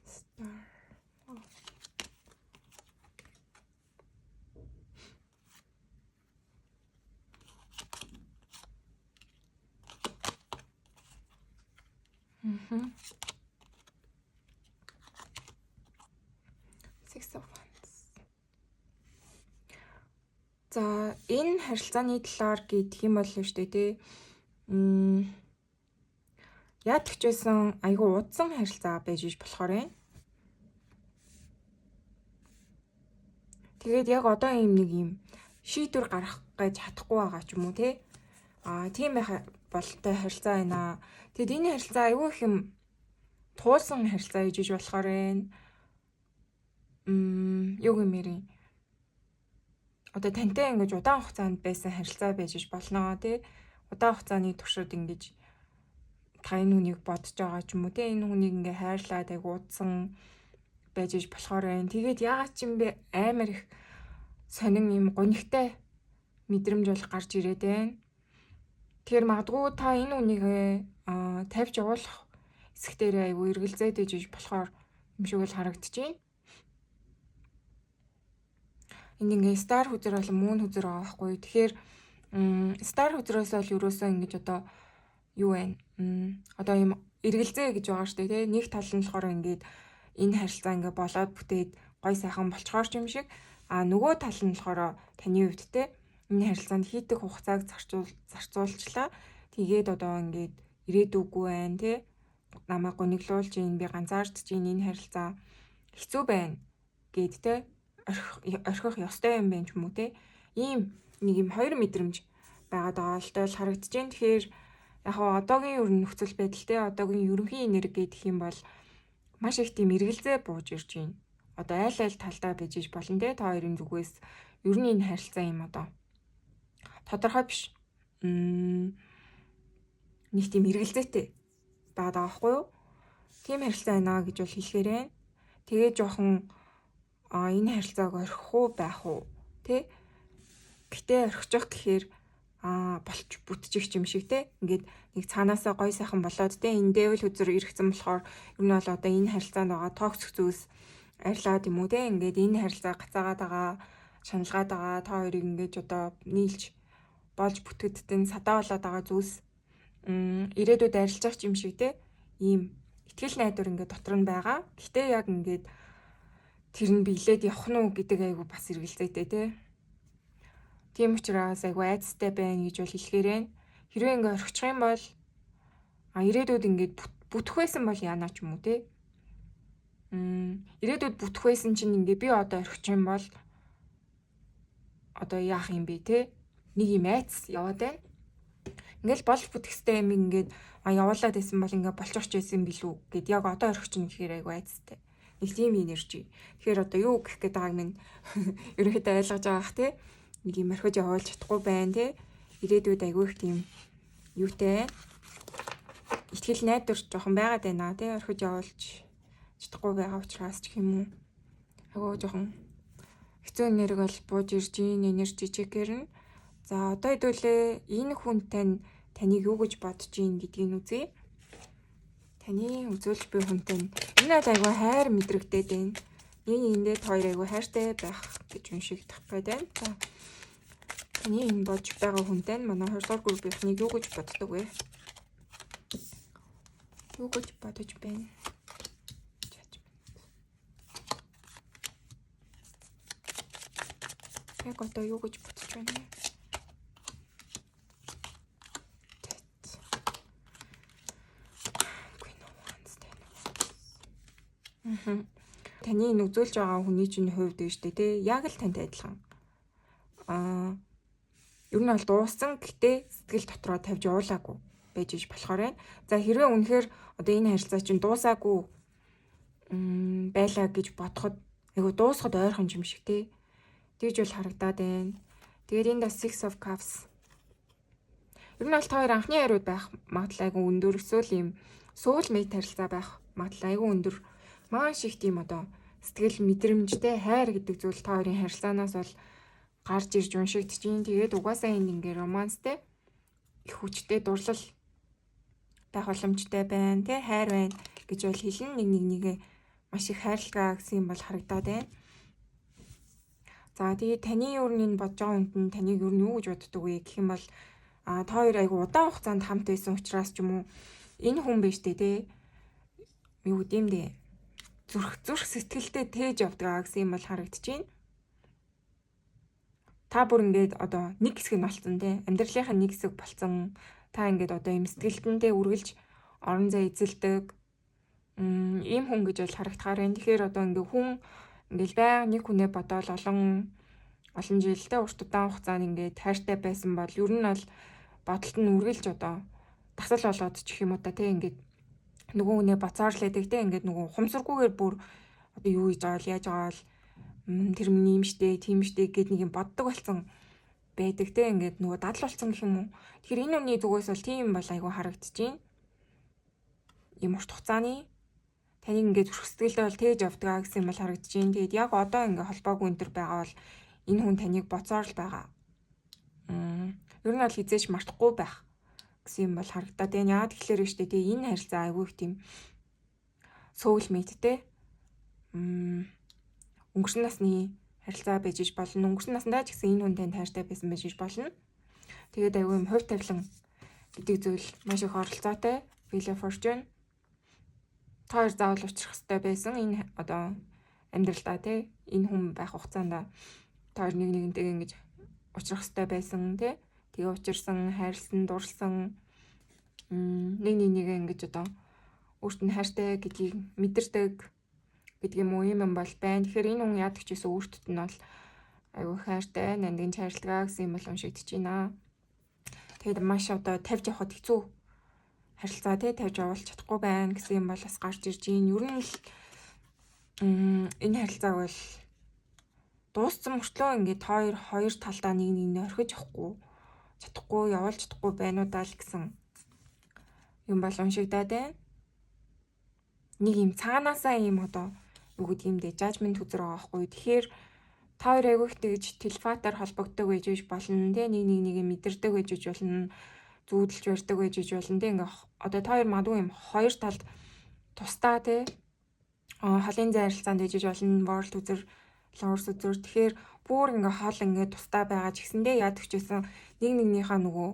[SPEAKER 1] Star. Six of Wands. За энэ харилцааны талаар гэх юм бол шүү дээ тий. Яад гэжсэн айгүй удсан харилцаа байж иж болохоор байна. Тэгээд яг одоо ийм нэг юм шийдвэр гаргах гэж чадахгүй байгаа ч юм уу тий. Тийм байх болтой харилцаа байна. Тэгэд энэ харилцаа айгүй их юм туулсан харилцаа гэж иж болохоор байна. Юу гэмээр одоо тантай ингэж удаан хугацаанд байсан харилцаа байж иж болно тий. Удаан хугацааны туршид ингэж та энэ хүнийг бодож байгаа ч юм уу тий. Энэ хүнийг ингээ хайрлаад айгу удсан байж иж болохоор байна. Тэгээд яагаад ч юм бэ амар их сонин юм гонигтай мэдрэмж бол гарч ирээд байна. Тэгэхээр магадгүй та энэ хүнийг тавьж явуулах хэсэг дээр айгу эргэлзээд иж болохоор юм шиг л харагдаж байна. Энд ингээ стар хүзэр болон мөн хүзэр байгаа байхгүй. Тэгэхээр стар хүзрээс бол ерөөсөө ингэж одоо юу вэ? Одоо юм эргэлзээ гэж байгаа шүү дээ. Нэг тал нь болохоор ингээд энэ харилцаа ингээ болоод бүтээд гой сайхан болцохоор ч юм шиг. Нөгөө тал нь болохоор таны хувьд те энэ харилцаанд хийдэг хугацааг зарцуулчлаа. Тэгээд одоо ингээд ирээдүггүй байна те. Намайг гониглуулж ийн би ганцаардж ийн энэ харилцаа хэцүү байна гэд те орхих ёстой юм байна ч юм уу те. Ийм нэг юм хоёр мэдрэмж байгаад байгаа л тал харагдаж байна. Тэгэхээр яг одоогийн ер нь нөхцөл байдал те одоогийн ерөнхий энерги гэх юм бол маш их тийм эргэлзээ бууж ирж байна. Одоо айл талдаа байж иж болно те. Та хоёрын зүгээс ер нь энэ харилцаа юм одоо тодорхой биш. Нэг тийм эргэлзээтэй байгаад байгаа байхгүй юу? Тийм харилцаа байна гэж бол хэлэхээр байна. Тэгээ жоохон энэ харилцааг орхих уу байх уу тий. Гэтэ орхичих гэхээр болж бүтчих юм шиг те. Ингээд нэг цаанаасаа гой сайхан болоод те энэ дэвэл үзэр иргэсэн болохоор ер нь бол одоо энэ харилцаанд байгаа токсик зүйлс арилаад юм уу те. Ингээд энэ харилцаа гацаагаад байгаа, шаналгаад байгаа та хоёрыг ингээд одоо нийлж болж бүтгэдтэй садаа болоод байгаа зүйлс ирээдүйд арилжах юм шиг те. Ийм итгэл найдвар ингээд дотор нь байгаа. Гэтэ яг ингээд тэр нь биелээд явах нь уу гэдэг айгу бас эргэлзээтэй те. Тийм учраас айгу айцтай байна гэж бол хэлэхээрэн. Хэрвээ ингээ орхичих юм бол ирээдүйд ингээд бүтэх байсан бол яана ч юм уу те. Ирээдүйд бүтэх байсан чинь ингээ би одоо орхичих юм бол одоо яах юм бэ те. Нэг юм айц яваад байна. Ингээл болж бүтгэстэй юм ингээд явуулаад байсан бол ингээ болчихч байсан билүү гэд яг одоо орхичих гэхээр айгу айцтай. Нэг тийм энержи. Тэгэхээр одоо юу гэх гээд байгааг минь ерөөхдөө ойлгож байгаа х те. Нэг юм орхиж явуулж чадахгүй байна те. Ирээдүйд айгүй их тийм юутай итгэл найдвар жоохон байгаад байна те. Орхиж явуулж чадахгүй байгаа учраас ч юм уу. Айгүй жоохон хэцүү энерги бол бууж ирж ийн энержи чекер нь. За одоо хэдүүлээ энэ хүн таныг юу гэж бодож ийн гэдгийг үзье. Таны үзүүлж буй хүнтэй энэ айгүй хайр мэдрэгдээд байна. Эндээ хоёр айгүй хайртай байх гэж уншигдах гэдэг байна. Таны энэ болж байгаа хүнтэй манай 2 дугаар группийнхнийг юу гэж боддог вэ? Юу гэж бодож байна? Яг одоо юу гэж бодож байна? Таны нүзүүлж байгаа хүний чинь хувьд гэж тэ яг л тантай адилхан. Ер нь бол дууссан гэхдээ сэтгэл дотроо тавьж явуулаагүй байж иж болохоор байна. За хэрвээ үнэхээр одоо энэ харилцаа чинь дуусаагүй байлаа гэж бодоход айгу дуусахад ойрхон юм шиг те. Тэгж бол харагдаад байна. Тэгээд энэ Six of Cups. Ер нь бол та хоёр анхны хариуд байх магадлал айгу өндөр, эсвэл ийм soulmate харилцаа байх магадлал айгу өндөр. Маш их тийм одоо сэтгэл мэдрэмжтэй хайр гэдэг зүйл та хоёрын харилцаанаас бол гарч ирж уншигдэж байна. Тэгээд угаасаа энэ ингээ романстэй их хүчтэй дурлал байх боломжтой байна тий хайр байна гэж бол хэлнэ. Нэгээ маш их хайрлага гэсэн юм бол харагдаад байна. За тэгээд таны юу нэг бодож байгаа хүнд нь таныг юу юу гэж боддог вэ гэх юм бол та хоёр айгу удаан хугацаанд хамт байсан учраас ч юм уу энэ хүн биш тий юу гэмдэ зүрх сэтгэлтэй тээж явдаг гэсэн юм бол харагдаж байна. Та бүр ингээд одоо нэг хэсэг нь болцсон тий амьдралынхаа нэг хэсэг болцсон. Та ингээд одоо юм сэтгэлдэндээ үргэлж орон зай эзэлдэг ийм хүн гэж бол харагдахаар байна. Тэгэхээр одоо ингээд хүн ингээд байнга нэг хүнээ бодоол олон жилдээ урт удаан хугацаанд ингээд хайртай байсан бол ер нь бол бодолт нь үргэлж одоо дасал болоод чих юм уу та тий ингээд нөгөө хүнээ бацаарлаадаг тий ингээд нөгөө ухамсаргүйгээр бүр одоо юу хийж байгаа л яаж байгаа л тэр миний юм штэ тийм штэ гэд нэг юм боддог болсон байдаг те ингээд нөгөө дадал болсон гэх юм уу. Тэгэхээр энэ үний зүгээс бол тийм бол айгүй харагдаж байна. Ийм урт хугацааны таныг ингээд зүрх сэтгэлдээ бол тээж явдаг гэсэн юм бол харагдаж байна. Тэгээд яг одоо ингээд холбоогүй энэ төр байгаа бол энэ хүн таныг боцоор л байгаа. Ер нь бол хизээш мартахгүй байх гэсэн юм бол харагдаад байна. Яагаад тэгэхээр штэ те энэ харилцаа айгүй их тийм soulmate те өнгөрсөн насны харилцаа байж иж болно. Өнгөрсөн наснаа ч гэсэн энэ хүнтэй тайртай байсан байж иж болно. Тэгээд аюу юм хувь тавилан гэдэг зүйл маш их оролцоотой. Wheel of Fortune. Та хоёр заавал учрах хэрэгтэй байсан. Энэ одоо амьдралдаа тий энэ хүн байх хугацаанд та хоёр нэгнтэйгээ ингэж учрах хэрэгтэй байсан тий. Тэгээ учирсан, хайрлсан, дурлсан нэгээ ингэж одоо өөрт нь хайртай гэдгийг мэдэрдэг гэдэг юм уу юм бол байна. Тэгэхээр энэ хүн яадаг ч гэсэн өөртөд нь бол аюу хайртай, нандин хайрладаг гэсэн юм бол уншигдэж байна. Тэгээд маш одоо тавьж явахд хэцүү харилцаа тий тавьж явуулж чадахгүй байна гэсэн юм бол бас гарч ирж байна. Ер нь л энэ харилцааг бол дууссан мөртлөө ингээд хоёр талдаа нэг орхиж явахгүй чадахгүй явуулж чадахгүй байна уу даа л гэсэн юм бол уншигдаад байна. Нэг юм цаанаасаа юм одоо юу гэдэг юм бэ? Жажмент үзэр байгаа байхгүй. Тэгэхээр та хоёр айгүй их тэгж телепатаар холбогддог байж болно те, нэг нэгээ мэдэрдэг байж болно, зүүдэлж барьдаг байж болно те. Ингээ одоо та хоёр магадгүй юм хоёр талд тусдаа те холын зай харилцаанд дэжиж болно, ворд үзэр, лорс үзэр. Тэгэхээр бүр ингээ хол ингээ тусдаа байгаа ч гэсэндээ яадаг ч гэсэн нэг нэгнийхээ нөгөө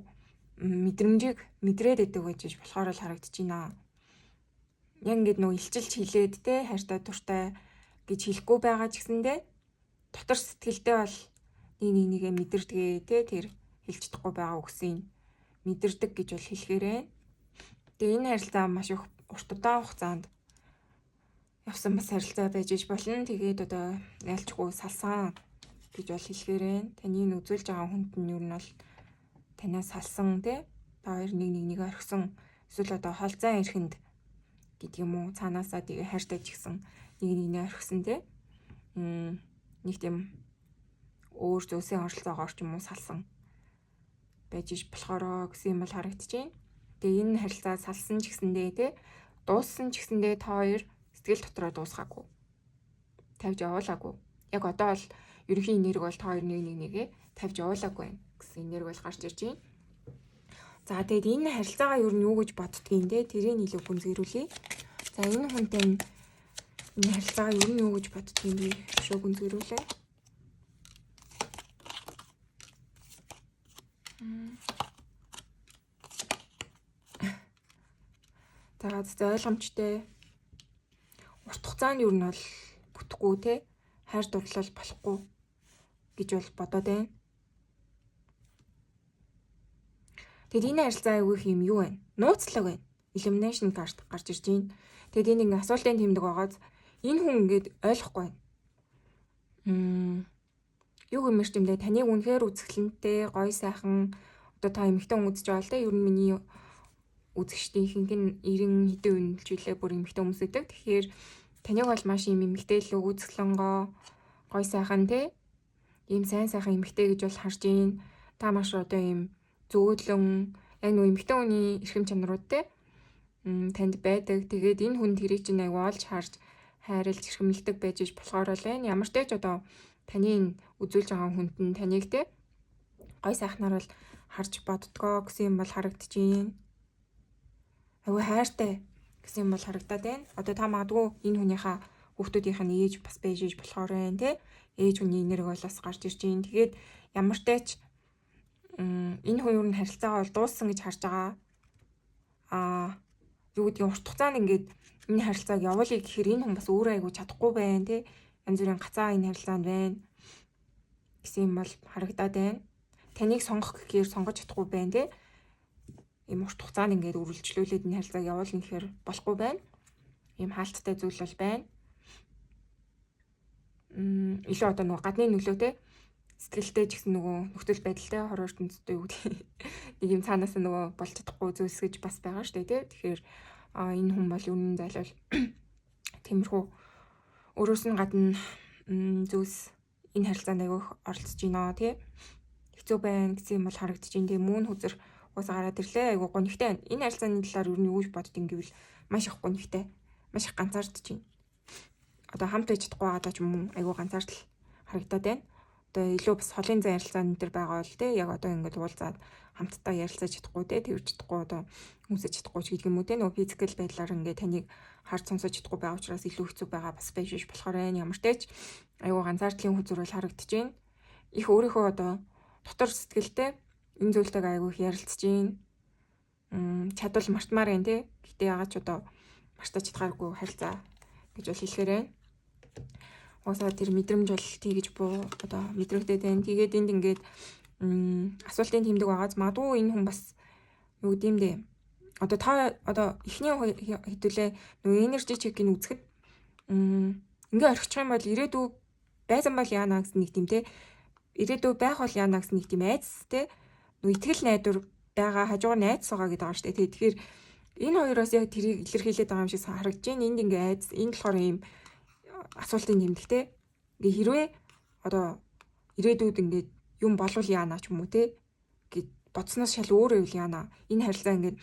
[SPEAKER 1] мэдрэмжийг мэдрээд идэг байж болохоор л харагдаж байна. Яг ингээд нөгөө илчилж хилээд те хайртай дуртай гэж хэлэхгүй байгаа ч гэсэндээ дотор сэтгэлдээ бол нэг нэгээ мэдэрдэгэ те тэр хэлж чадахгүй байгаа үгсийг мэдэрдэг гэж бол хэлэхээрээ. Тэгээ энэ харилцаа маш их урт удаан хугацаанд явсан бас харилцаа байж болно. Тэгээд одоо ялчгүй салсан гэж бол хэлэхээрээ. Таны үзүүлж байгаа хүнд нь юу нь бол танаас салсан те та хоёр нэг нэгээ орхисон эсвэл одоо холзаа ирэхэнд гэдэг юм уу цаанаасаа тэгээ хайртай ч гэсэн нэг нэгнээ орхисон те нэг тийм өөр зүйлсийн оролцоогоор ч юм уу салсан байж болохоро гэсэн юм бол харагдаж байна. Тэгээ энэ харилцаа салсан ч гэсэндээ те дууссан ч гэсэндээ та хоёр сэтгэл дотроо дуусгаагүй. Тавьж явуулаагүй. Яг одоо бол ерөнхий энерги бол та хоёр нэг нэгээ тавьж явуулаагүй гэсэн энерги бол гарч ирж байна. За тэгээд энэ харилцаагаа юу нь юу гэж боддгийг те тэрийг илүү гүнзгийрүүлье. За энэ хүнтэй энэ харилцаагаа юу нь юу гэж боддгийг шууд гүнзгийрүүлээ. За ойлгомжтой. Урт хугацаанд юу нь бол бүтэхгүй те хайр дурлал болохгүй гэж бол бодоод байна. Тэгэд энэ харилцаа аягүй юм юу вэ? Нууцлаг байна. Elimination card гарч ирж байна. Тэгэд энэ ингээ асуултын тэмдэг байгааз энэ хүн ингээд ойлгохгүй байна. Юу гэмээр ч юм дэ таныг үнэхээр үзэсгэлэнтэй, гоё сайхан одоо та эмэгтэй хүн үзэж байгаа л те. Ер нь миний үзэгчдийн ихэнх нь 90 хэдэн үнэлжүүлээ бүр эмэгтэй хүмүүс гэдэг. Тэгэхээр таныг бол маш юм эмэгтэй л үзэсгэлэнгоо гоё сайхан те. Ийм сайн сайхан эмэгтэй гэж бол харж байна. Та маш одоо ийм зөөдлөн яг нөө эмэгтэй хүний эрхэм чанарууд те танд байдаг. Тэгээд энэ хүн тэрийг чинь аяг олж харж хайрлж эрхэмлдэг байж болохоор л байна. Ямар ч тач одоо таны үзүүлж байгаа хүнд нь таныг те гой сайхнаар бол харж боддгоо гэсэн юм бол харагдаж байна. Аягүй хайртай гэсэн юм бол харагдаад байна. Одоо та магадгүй энэ хүнийхээ хүүхдүүдийнх нь ээж бас байж болохоор байна те. Ээж хүний энерги бол бас гарч ирж байна. Тэгээд ямар ч тач энэ хүн юу н харилцаагаа бол дууссан гэж харж байгаа. Юу гэдгийг урт хугацаанд ингээд энэ харилцааг явуулъя гэхээр энэ хүн бас өөрөө айгу чадахгүй байна те. Янз бүрийн гацаа энэ харилцаанд байна гэсэн юм бол харагдаад байна. Таныг сонгох гэхээр сонгож чадахгүй байна те. Ийм урт хугацаанд ингээд үргэлжлүүлээд энэ харилцааг явуулна гэхээр болохгүй байна. Ийм хаалттай зүйл бол байна. Илүү одоо нөгөө гадны нөлөө те. Сэтгэлтэй ч гэсэн нөгөө нөхцөл байдалтай хор ертөнцтэй юу гэдэг нэг юм цаанаас нөгөө болж чадахгүй зүйлс гэж бас байгаа шүү дээ тий. Тэгэхээр энэ хүн бол үнэн зайлвал тиймэрхүү өөрөөс нь гадна зүйлс энэ харилцаанд айгүйх оролцож байна тий. Хэцүү байна гэсэн юм бол харагдаж байна тий. Мөн хүзэр уусаа гараад ирлээ айгүй гонигтай байна. Энэ харилцааны талаар юу гэж бодд ингэвэл маш их гонигтай. Маш их ганцаардж байна. Одоо хамт байж чадахгүй байгаа ч юм уу айгүй ганцаардл харагдаад байна. Одоо илүү бас холын зай ярилцааны дээр байгаа бол те яг одоо ингээд уулзаад хамтдаа ярилцаж чадахгүй те тэрж чадахгүй одоо хүмүүсэж чадахгүй ч гэдэг юм уу те нөгөө физикал байдлаар ингээд таныг харж сонсож чадахгүй байгаа учраас илүү хэцүү байгаа бас байж болохоор байна. Ямар ч тач аюу ганцаардлын хүзүр бол харагдаж байна. Их өөрийнхөө одоо дотор сэтгэлтэй энэ зүйлтэйг аюу их ярилцж байна. Чадвал мартмаар байна те. Гэтэ ягаад ч одоо мартаж чадхааргүй харилцаа гэж бол хэлэхээр байна. Уусаа тэр мэдрэмж бол тийгэж буу одоо мэдрэгдээд байна. Тэгээд энд ингээд асуултын тэмдэг байгааз магадгүй энэ хүн бас юу гэдэм бэ? Одоо та одоо эхний хэдүүлээ нөгөө энержи чекийг үзэхэд ингээ орхичих юм бол ирээдүй байсан бол яана гэсэн нэг тийм те. Ирээдүй байх бол яана гэсэн нэг тийм айдас те. Нөгөө итгэл найдвар байгаа хажуугаар найдас байгаа гэдэг байгаа шүү дээ. Тэгэхээр энэ хоёроос яг тэрийг илэрхийлээд байгаа юм шиг харагдаж байна. Энд ингээ айдас энэ болохоор ийм асуултын тэмдэгтэй. Ингээ хэрвээ одоо ирээдүйд ингээд юм болвол яана ч юм уу те гэд бодсноос шал өөр үйл яана. Энэ харилцаа ингээд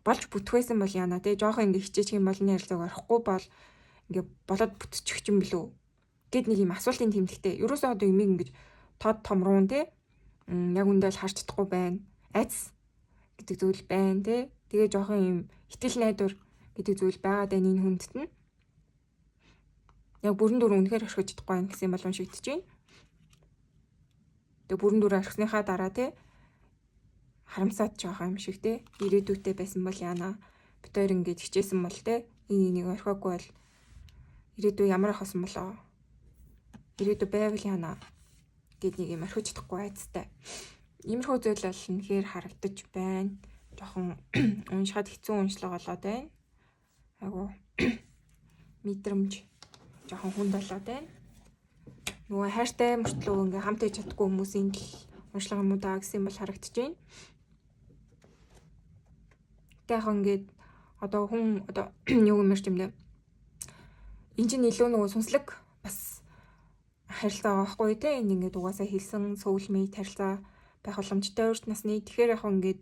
[SPEAKER 1] болж бүтгвэсэн бол яана те. Жохон ингээ хичээчих юм бол энэ харилцааг орхгүй бол ингээ болоод бүтчих юм билүү гэд нэг юм асуултын тэмдэгтэй. Ерөөсөө одоо юмыг ингэж тод томруун те яг үндэл харж чадахгүй байна. Айц гэдэг зүйл байна те. Тэгээ жоохон юм итгэл найдвар гэдэг зүйл байгаа даа энэ хүндэт нь. Яг бүрэн дүр үнэхээр орхиж чадахгүй юм гэсэн бол уншигдэж байна. Тэгээ бүрэн дүр орхисныхаа дараа те харамсаад жоохон юм шиг те. Ирээдүйтэй байсан бол яана. Бид хоёр ингэж хичээсэн бол те. Энийг орхиогүй бол ирээдүй ямар ах болсон болоо. Ирээдүй байвал яана гэд нэг юм орхиж чадахгүй айцтай. Иймэрхүү зүйл бол үнэхээр харагдаж байна. Жохон уншихад хэцүү уншлага болоод байна. Айгу мэдрэмж жохон хүнд болоод байна. Нөгөө хайртай мөртлөө ингээ хамт иж чадахгүй хүмүүсийн л уншлага юм уу даа гэсэн бол харагдаж байна. Тэгэх ингээд одоо хүн одоо юу юм ярьж юм бэ? Энд чинь илүү нөгөө сүнслэг бас харилцаа байгаа байхгүй тий. Энд ингээд угаасаа хэлсэн soulmate харилцаа байх боломжтой урт насны. Тэгэхээр яг ингээд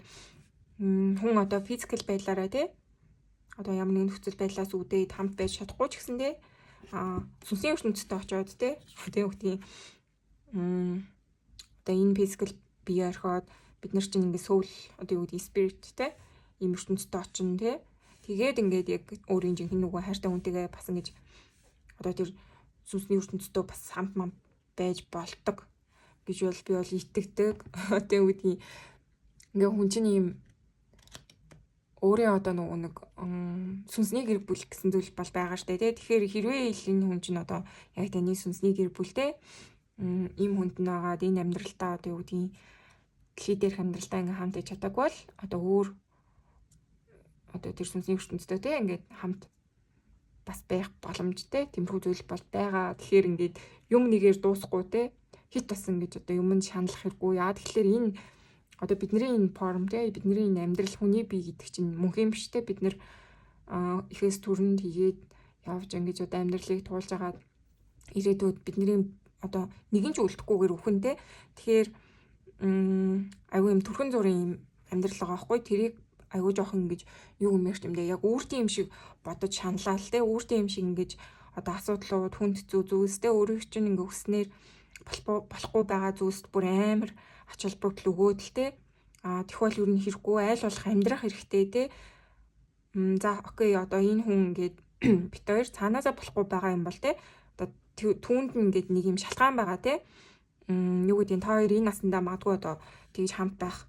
[SPEAKER 1] хүн одоо физикал байдлаараа тий. Одоо ямар нэгэн нөхцөл байдлаас үүдээд хамт байж чадахгүй ч гэсэн тий. Сүнсийн ертөнцид очиод тий. Тэгээ үгтийн одоо энэ физикал бие орхиод бид нар чинь ингээд soul одоо юу гэдэг spirit тий. Ийм ертөнцид очино тий. Тэгээд ингээд яг өөрийн жинхэнэ нөгөө хайртай хүнтэйгээ бас ингэж одоо тэр сүнсний ертөнцийн бас хамт байж болдог гэж бол би бол итгэдэг. Тэгээ үгдийн ингээ хүн чинь ийм өөрийн одоо нэг сүнсний гэр бүл гэсэн зүйл бол байгаа штэ тий. Тэгэхээр хэрвээ энэ хүн чинь одоо яг таны сүнсний гэр бүлтэй ийм хүнд нь агаад энэ амьдралтаа одоо юу гэдгийг дэлхий дээрх амьдралтаа ингээ хамт иж чадаагүй бол одоо өөр одоо тэр сүнсний ертөнцтэй тий ингээд хамт бас байх боломжтой тэмхүү зүйл бол байгаа. Тэгэхээр ингээд юм нэгээр дуусахгүй те хит бас ингэж одоо юмд шаналх хэрэггүй. Яа тэгэхээр энэ одоо бидний энэ форм те бидний энэ амьдрал хүний бие гэдэг чинь мөнх юм биш те бид нэр ихээс төрөнд хийгээд явж ингэж одоо амьдралыг туулж агаад ирээдүйд бидний одоо нэгэн ч үлдэхгүйгээр өхөн те. Тэгэхээр айгүй юм төрхөн зургийн юм амьдрал байгаа байхгүй. Тэрийг айгүй жоохон ингэж юу юм ярьж юм дэ яг үүртийн юм шиг бодож шаналал те үүртийн юм шиг ингэж одоо асуудлууд хүнд зүйлстэй өөрөөр чинь ингэ өснээр болохгүй байгаа зүйлс бүр амар ач холбогдол өгөөд л те тэгвэл ер нь хэрэггүй айл болох амьдрах хэрэгтэй те за окей одоо энэ хүн ингээд бит хоёр цаанаасаа болохгүй байгаа юм бол те одоо түүнд нь ингээд нэг юм шалтгаан байгаа те юу гэдэг та хоёр энэ насандаа магадгүй одоо тэгж хамт байх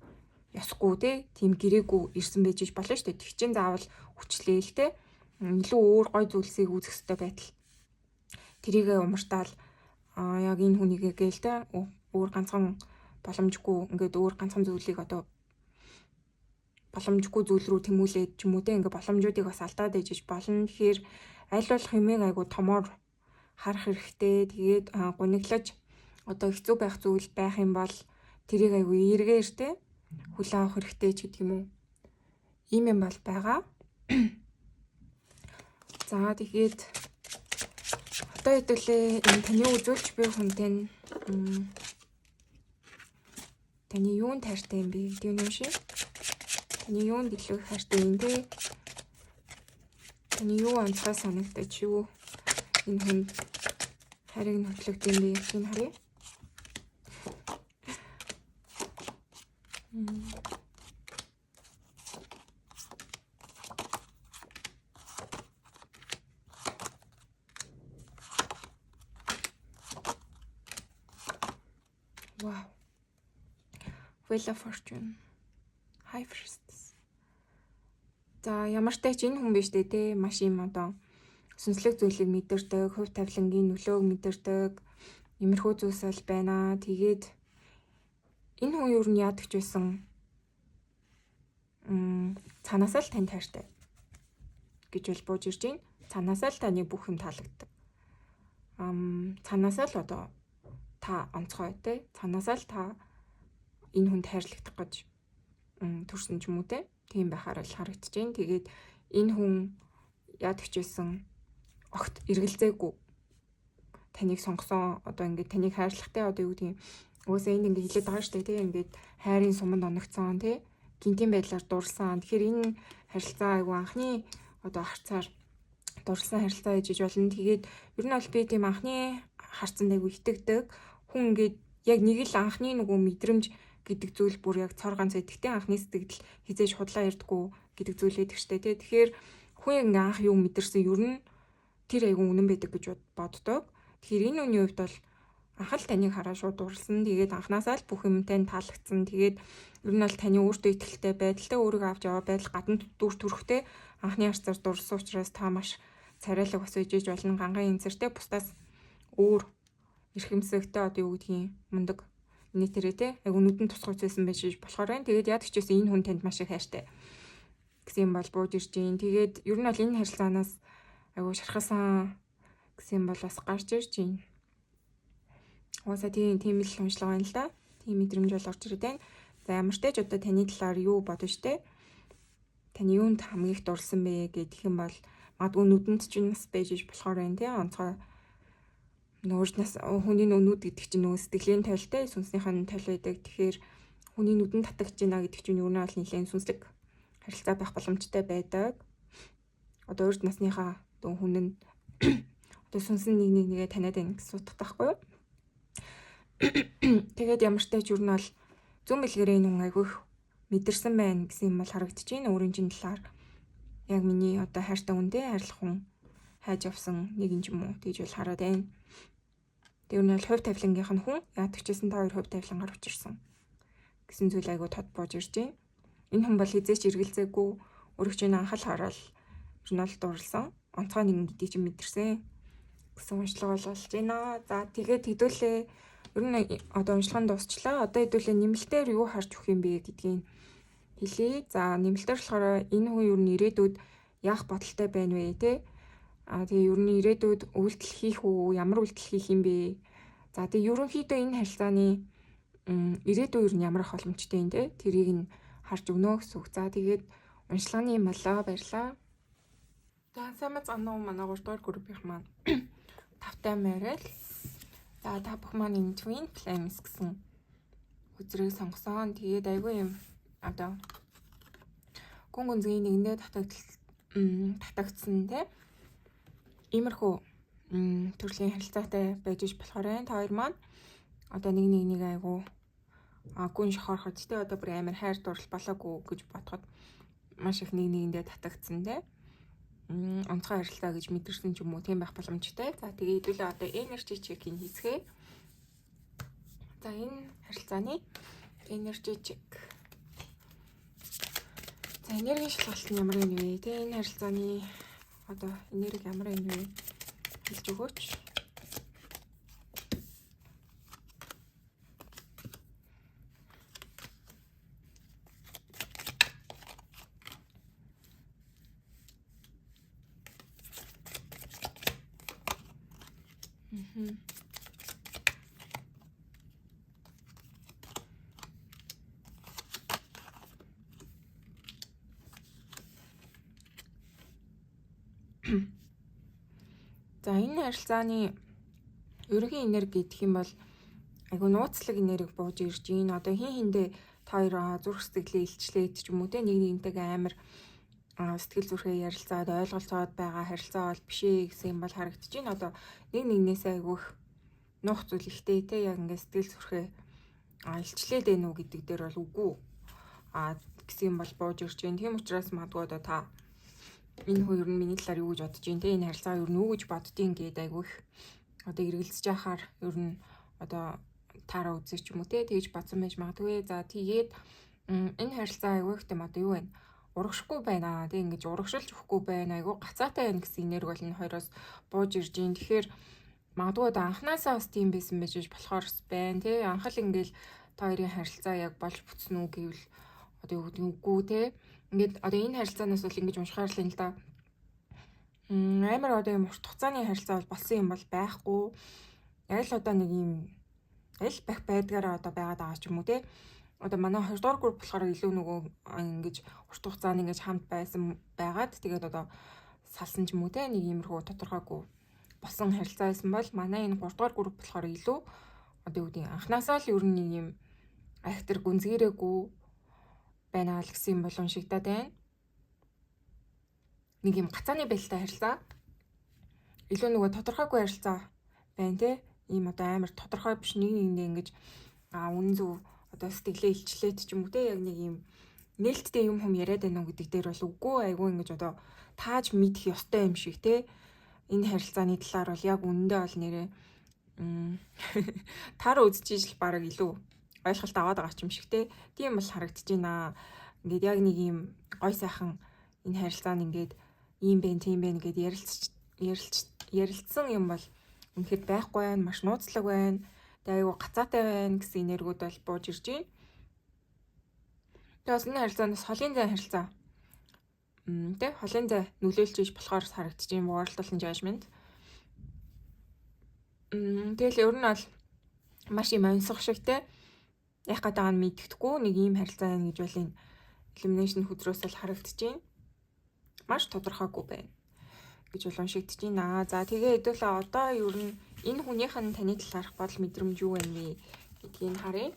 [SPEAKER 1] ясгүй те тийм гэрээгүй ирсэн байж болно шүү дээ. Тэг чин заавал хүчлээл те илүү өөр гой зүйлсийг үзэх хэрэгтэй байтал тэрийгэ умартаал яг энэ хүнийгээ гээл те өөр ганцхан боломжгүй ингээд өөр ганцхан зүйлийг одоо боломжгүй зүйл рүү тэмүүлээд ч юм уу те ингээд боломжуудыг бас алдаад ижиж болно. Тэгэхээр аль болох юмыг айгу томоор харах хэрэгтэй. Тэгээд гуниглаж одоо хэцүү байх зүйл байх юм бол тэрийг айгу эргээр те хүлээн авах хэрэгтэй ч гэдэг юм уу. Ийм юм бол байгаа. За тэгээд одоо хэдүүлээ энэ таны үзүүлж буй хүнтэй таны юунд хайртай юм бэ гэдэг юм шиг. Таны юунд илүү хайртай юм бэ? Таны юу онцгой санагдаж юу энэ хүнд хариг нотлогд юм бэ гэж харъя. Wow. Wheel of Fortune. High Priestess. За ямар ч тач энэ хүн биш дээ те маш юм одоо сүнслэг зүйлийг мэдэрдэг, хувь тавилангийн нөлөөг мэдэрдэг иймэрхүү зүйлс бол байна. Тэгээд энэ хүн юу нь яадаг ч байсан цаанаасаа л тань таартай гэж бол бууж ирж байна. Цаанаасаа л таны бүх юм таалагддаг. Цаанаасаа л одоо та онцгой те. Цаанаасаа л та энэ хүнд хайрлагдах гэж төрсөн ч юм уу те. Тийм байхаар л харагдаж байна. Тэгээд энэ хүн яадаг ч байсан огт эргэлзээгүй таныг сонгосон одоо ингээд таныг хайрлахтай одоо юу гэдэг уусаа энд ингээд хэлээд байгаа шүү дээ тий ингээд хайрын суманд оногцсон тий гинтийн байдлаар дуурсан. Тэгэхээр энэ харилцаа айгу анхны одоо харцаар дурласан харилцаа ээжиж болно. Тэгээд ер нь бол би тийм анхны харцанд айгу итгэдэг. Хүн ингээд яг нэг л анхны нөгөө мэдрэмж гэдэг зүйл бүр яг цор ганц идэхтэй анхны сэтгэл хизээж худлаа ярьдаггүй гэдэг зүйл байдаг штэ тий. Тэгэхээр хүн ингээ анх юу мэдэрсэн ер нь тэр айгу үнэн байдаг гэж боддог. Тэгэхээр энэ үний хувьд бол анх л таныг хараа шууд дурлсан. Тэгээд анханасаа л бүх юмтай таалагдсан. Тэгээд ер нь бол таны өөртөө итгэлтэй байдалтай өөрийгөө авч яваа байдал гадна дүр төрхтэй анхны харцаар дурлсан учраас та маш царайлаг бас ээжиж болно. Ганган инцэртэй бусдаас өөр эрхэмсэгтэй одоо юу гэдгийг мундаг нийтэрээ те айгу нүдэн тусгаж байсан байж болохоор байна. Тэгээд яд ч гэсэн энэ хүн танд маш их хайртай гэсэн юм бол бууж ирж гин. Тэгээд ер нь бол энэ харилцаанаас айгу шархасан гэсэн юм бол бас гарч ирж гин. Уусаа тийм л уншлага байна л да. Тийм мэдрэмж бол орж ирээд байна. За ямар ч тач одоо таны талаар юу бодож те? Таны юунд хамгийн их дурлсан бэ гэх юм бол магадгүй нүдэнд ч бас байж болохоор байна те. Онцгой нөөжнөөс хүний нүд гэдэг чинь нөгөө сэтгэлийн тавилтай сүнснийх нь тавил байдаг. Тэгэхээр хүний нүдэнд татагч байна гэдэг чинь юу нэ бол нэлээд сүнслэг харилцаа байх боломжтой байдаг. Одоо урд насныхаа хүн нь одоо сүнсэн нэгээ таниад байна гэсэн утгатай байхгүй юу? Тэгээд ямар ч тач юу нь бол зүүн бэлгэрээ нүн айгүйх мэдэрсэн байна гэсэн юм бол харагдаж байна. Өөрийн чинь талаар яг миний одоо хайртай хүндээ хайрлах хүн хайж явсан нэг юм уу тэгж бол хараад байна. Тэр нь бол хувь тавилангийнх нь хүн яадаг ч гэсэн та хоёр хувь тавилангаар учирсан гэсэн зүйл айгуу тод бууж ирж байна. Энэ хүн бол хизээч эргэлзээгүй өөрөг чинь анхаал хараал журнал дурлсан. Онцгой нэгэн гэдгийг чинь мэдэрсэн гэсэн уншлага болж байна. За тэгээд хэдүүлээ ер нь одоо уншлагын дуусчлаа. Одоо хэдүүлээ нэмэлтээр юу харж өгөх юм бэ гэдгийг хэлье. За нэмэлтээр болохоор энэ хүн ер нь ирээдүйд яах бодолтой байна вэ те? Тэгээ ер нь ирээдүйд үйлдэл хийх үү? Ямар үйлдэл хийх юм бэ? За тэгээ ерөнхийдөө энэ харилцааны ирээдүй ер нь ямар ах боломжтой юм те? Тэрийг нь харж өгнө гэсэн үг. За тэгээд уншлагын юм болоо баярлаа. За сайн мацанаа манай 3 дугаар группийн маань тавтай морил. За та бүх маань энэ Twin Flames гэсэн үзрийг сонгосон. Тэгээд айгүй юм одоо гүн гүнзгий нэгэндээ татагдсан те. Иймэрхүү төрлийн харилцаатай байж болохоор байна. Та хоёр маань одоо нэг айгүй гүн шохорхож те одоо бүр амар хайр дурлал болоогүй гэж бодоход маш их нэгэндээ татагдсан те. Онцгой харилцаа гэж мэдэрсэн ч юм уу тийм байх боломжтой. За тэгээ хэдүүлээ одоо energy check-ийг хийцгээе. За энэ харилцааны energy check. За энергийн шалгалт нь ямар юм бэ? Тэ энэ харилцааны одоо энерги ямар юм бэ? Хэлж өгөөч. За энэ харилцааны ерөнхий энерги гэх юм бол айгу нууцлаг энерги бууж ирж гин. Одоо хин хиндэ та хоёр зүрх сэтгэлээ илчлээд ч юм уу те нэгнтэйгээ амар сэтгэл зүрхээ ярилцаад ойлголцоод байгаа харилцаа бол биш ээ гэсэн юм бол харагдаж байна. Одоо нэгнээсээ айгүйх нуух зүйл ихтэй те яг ингээд сэтгэл зүрхээ илчлээд байна уу гэдэг дээр бол үгүй гэсэн юм бол бууж ирж байна. Тийм учраас магадгүй одоо та энэ хүн ер нь миний талаар юу гэж бодож байна те энэ харилцаа ер нь юу гэж боддгийг гээд айгүйх одоо эргэлзэж яхаар ер нь одоо таараа үзэж ч юм уу те тэгж бодсон байж магадгүй. За тэгээд энэ харилцаа айгүйх тийм одоо юу вэ? Урагшгүй байна. Тэг ингэж урагшилж өгөхгүй байна. Айгу гацаатай байна гэсэн энерги бол энэ хоёроос бууж ирж гин. Тэгэхээр магадгүй одоо анханасаа бас тийм байсан байж болохоор байна тий. Анхал ингээл та хоёрын харилцаа яг болж бүтсэн үү гэвэл одоо юу гэдэг үгүй тий. Ингээд одоо энэ харилцаанаас бол ингэж уншихаар л юм л да. Амар одоо юм урт хугацааны харилцаа бол болсон юм бол байхгүй. Яг л одоо нэг юм аль байх байдгаараа одоо байгаад байгаа ч юм уу тий. Одоо манай 2 дугаар групп болохоор илүү нөгөө ингэж урт хугацааны ингэж хамт байсан байгаад тэгээд одоо салсан ч юм уу те нэг иймэрхүү тодорхойгүй болсон харилцаа байсан бол манай энэ 3 дугаар групп болохоор илүү одоо юу гэдэг анханасаа л ер нь нэг юм актер гүнзгийрээгүй байна л гэсэн юм болон шигдаад байна. Нэг юм гацааны байлтай харилцаа илүү нөгөө тодорхойгүй харилцаа байна те. Ийм одоо амар тодорхой биш нэг нэгэндээ ингэж үнэн зөв одоо сэтгэлээ илчлээд ч юм уу те яг нэг ийм нээлттэй юм яриад байна уу гэдэг дээр бол үгүй айгүй ингэж одоо тааж мэдэх ёстой юм шиг те. Энэ харилцааны талаар бол яг үнэндээ бол нэрээ таар үзчихэж л баг илүү ойлголт аваад байгаа юм шиг те. Тийм бол харагдаж байна. Ингээд яг нэг ийм гой сайхан энэ харилцаанд ингээд ийм бэ тийм бэ гэд ярилцсан юм бол үнэхээр байхгүй байна, маш нууцлаг байна. Тэгээ айгу гацаатай байна гэсэн энергүүд бол бууж ирж байна. Тэгээ бас энэ харилцаанаас холын зай харилцаа. Тэ холын зай нөлөөлж иж болохоор харагдаж байна. World болон judgment. Тэгэл ер нь бол маш юм онцгой шиг те. Яг гадаа нь мэддэхгүй нэг ийм харилцаа байна гэж бол энэ elimination хөдрөөс л харагдаж байна. Маш тодорхойгүй байна гэж бол уншигдэж байна. За тэгээ хэдүүлээ одоо ер нь энэ хүнийх нь таны талаарх бодол мэдрэмж юу байна вэ гэдгийг харъя.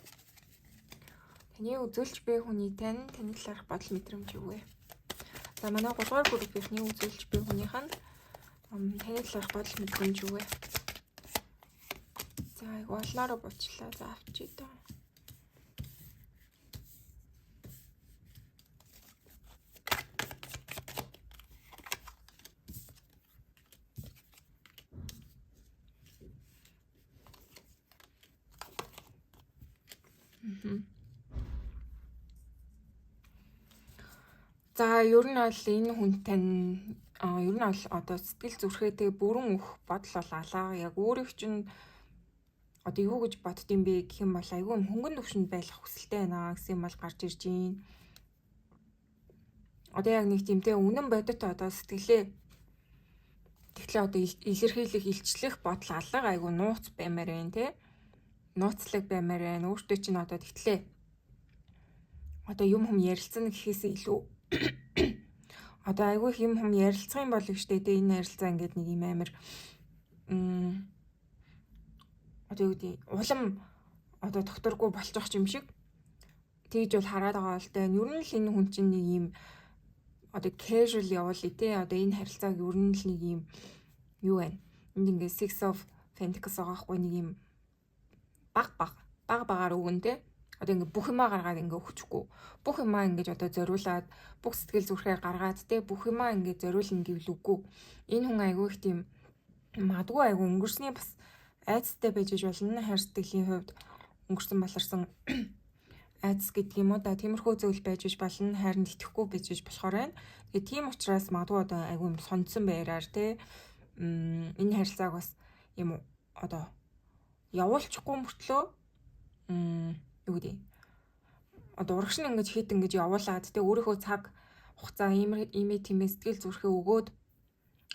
[SPEAKER 1] Таны үзүүлж буй хүний таны талаарх бодол мэдрэмж юу вэ? За манай 3 дугаар группийнхний үзүүлж буй хүнийх нь таны талаарх бодол мэдрэмж юу вэ? За айгу олноороо бучлаа. За авчий даа. За ер нь бол энэ хүнтэй ер нь бол одоо сэтгэл зүрхээтэй бүрэн өөх бодол бол алаа. Яг өөрийг чинь одоо юу гэж боддtiin бэ гэх юм бол айгүй хөнгөн төвшөнд байх хүсэлтэй байна гэсэн юм бол гарч ирж байна. Одоо яг нэг тиймтэй үнэн бодит одоо сэтгэлээ тэгэхээр одоо илэрхийлэх, илчлэх бодол алга айгүй нууц баймаар байна те. Нууцлаг баймаар байна. Өөртөө чинь одоо тэгтлээ. Одоо юм ярилцсан гэхээс илүү одоо айгүй юм ярилцах юм бол штэ тэ энэ харилцаа ингээд нэг юм амир одоо юу гэдэг улам одоо докторгүй болчих юм шиг тэгж бол хараад байгаа л да. Ер нь л энэ хүн чинь нэг юм одоо casual явуулъя те. Одоо энэ харилцааг ер нь л нэг юм юу байна. Энд ингээд Six of Pentacles байгаа хгүй нэг юм багаар өгөн те. Одоо ингээд бүх юмаа гаргаад ингээд өгчихгүй. Бүх юмаа ингээд одоо зориулаад бүх сэтгэл зүрхээ гаргаад те бүх юмаа ингээд зориулна гэвэл үгүй. Энэ хүн айгүй их тийм магадгүй айгүй өнгөрсний бас айцтай байж болно. Хайр сэтгэлийн хувьд өнгөрсөн баларсан айц гэдэг юм уу да. Тиймэрхүү зүйл байж болно. Хайранд итгэхгүй байж болохоор байна. Тэгээ тийм учраас магадгүй одоо айгүй сонцсон байраар те энэ харилцааг бас юм одоо явуулчихгүй мөртлөө юу гэдэг одоо урагш нь ингэж хит ингэж явуулаад те өөрийнхөө цаг хугацаа имээ тиймээ сэтгэл зүрхээ өгөөд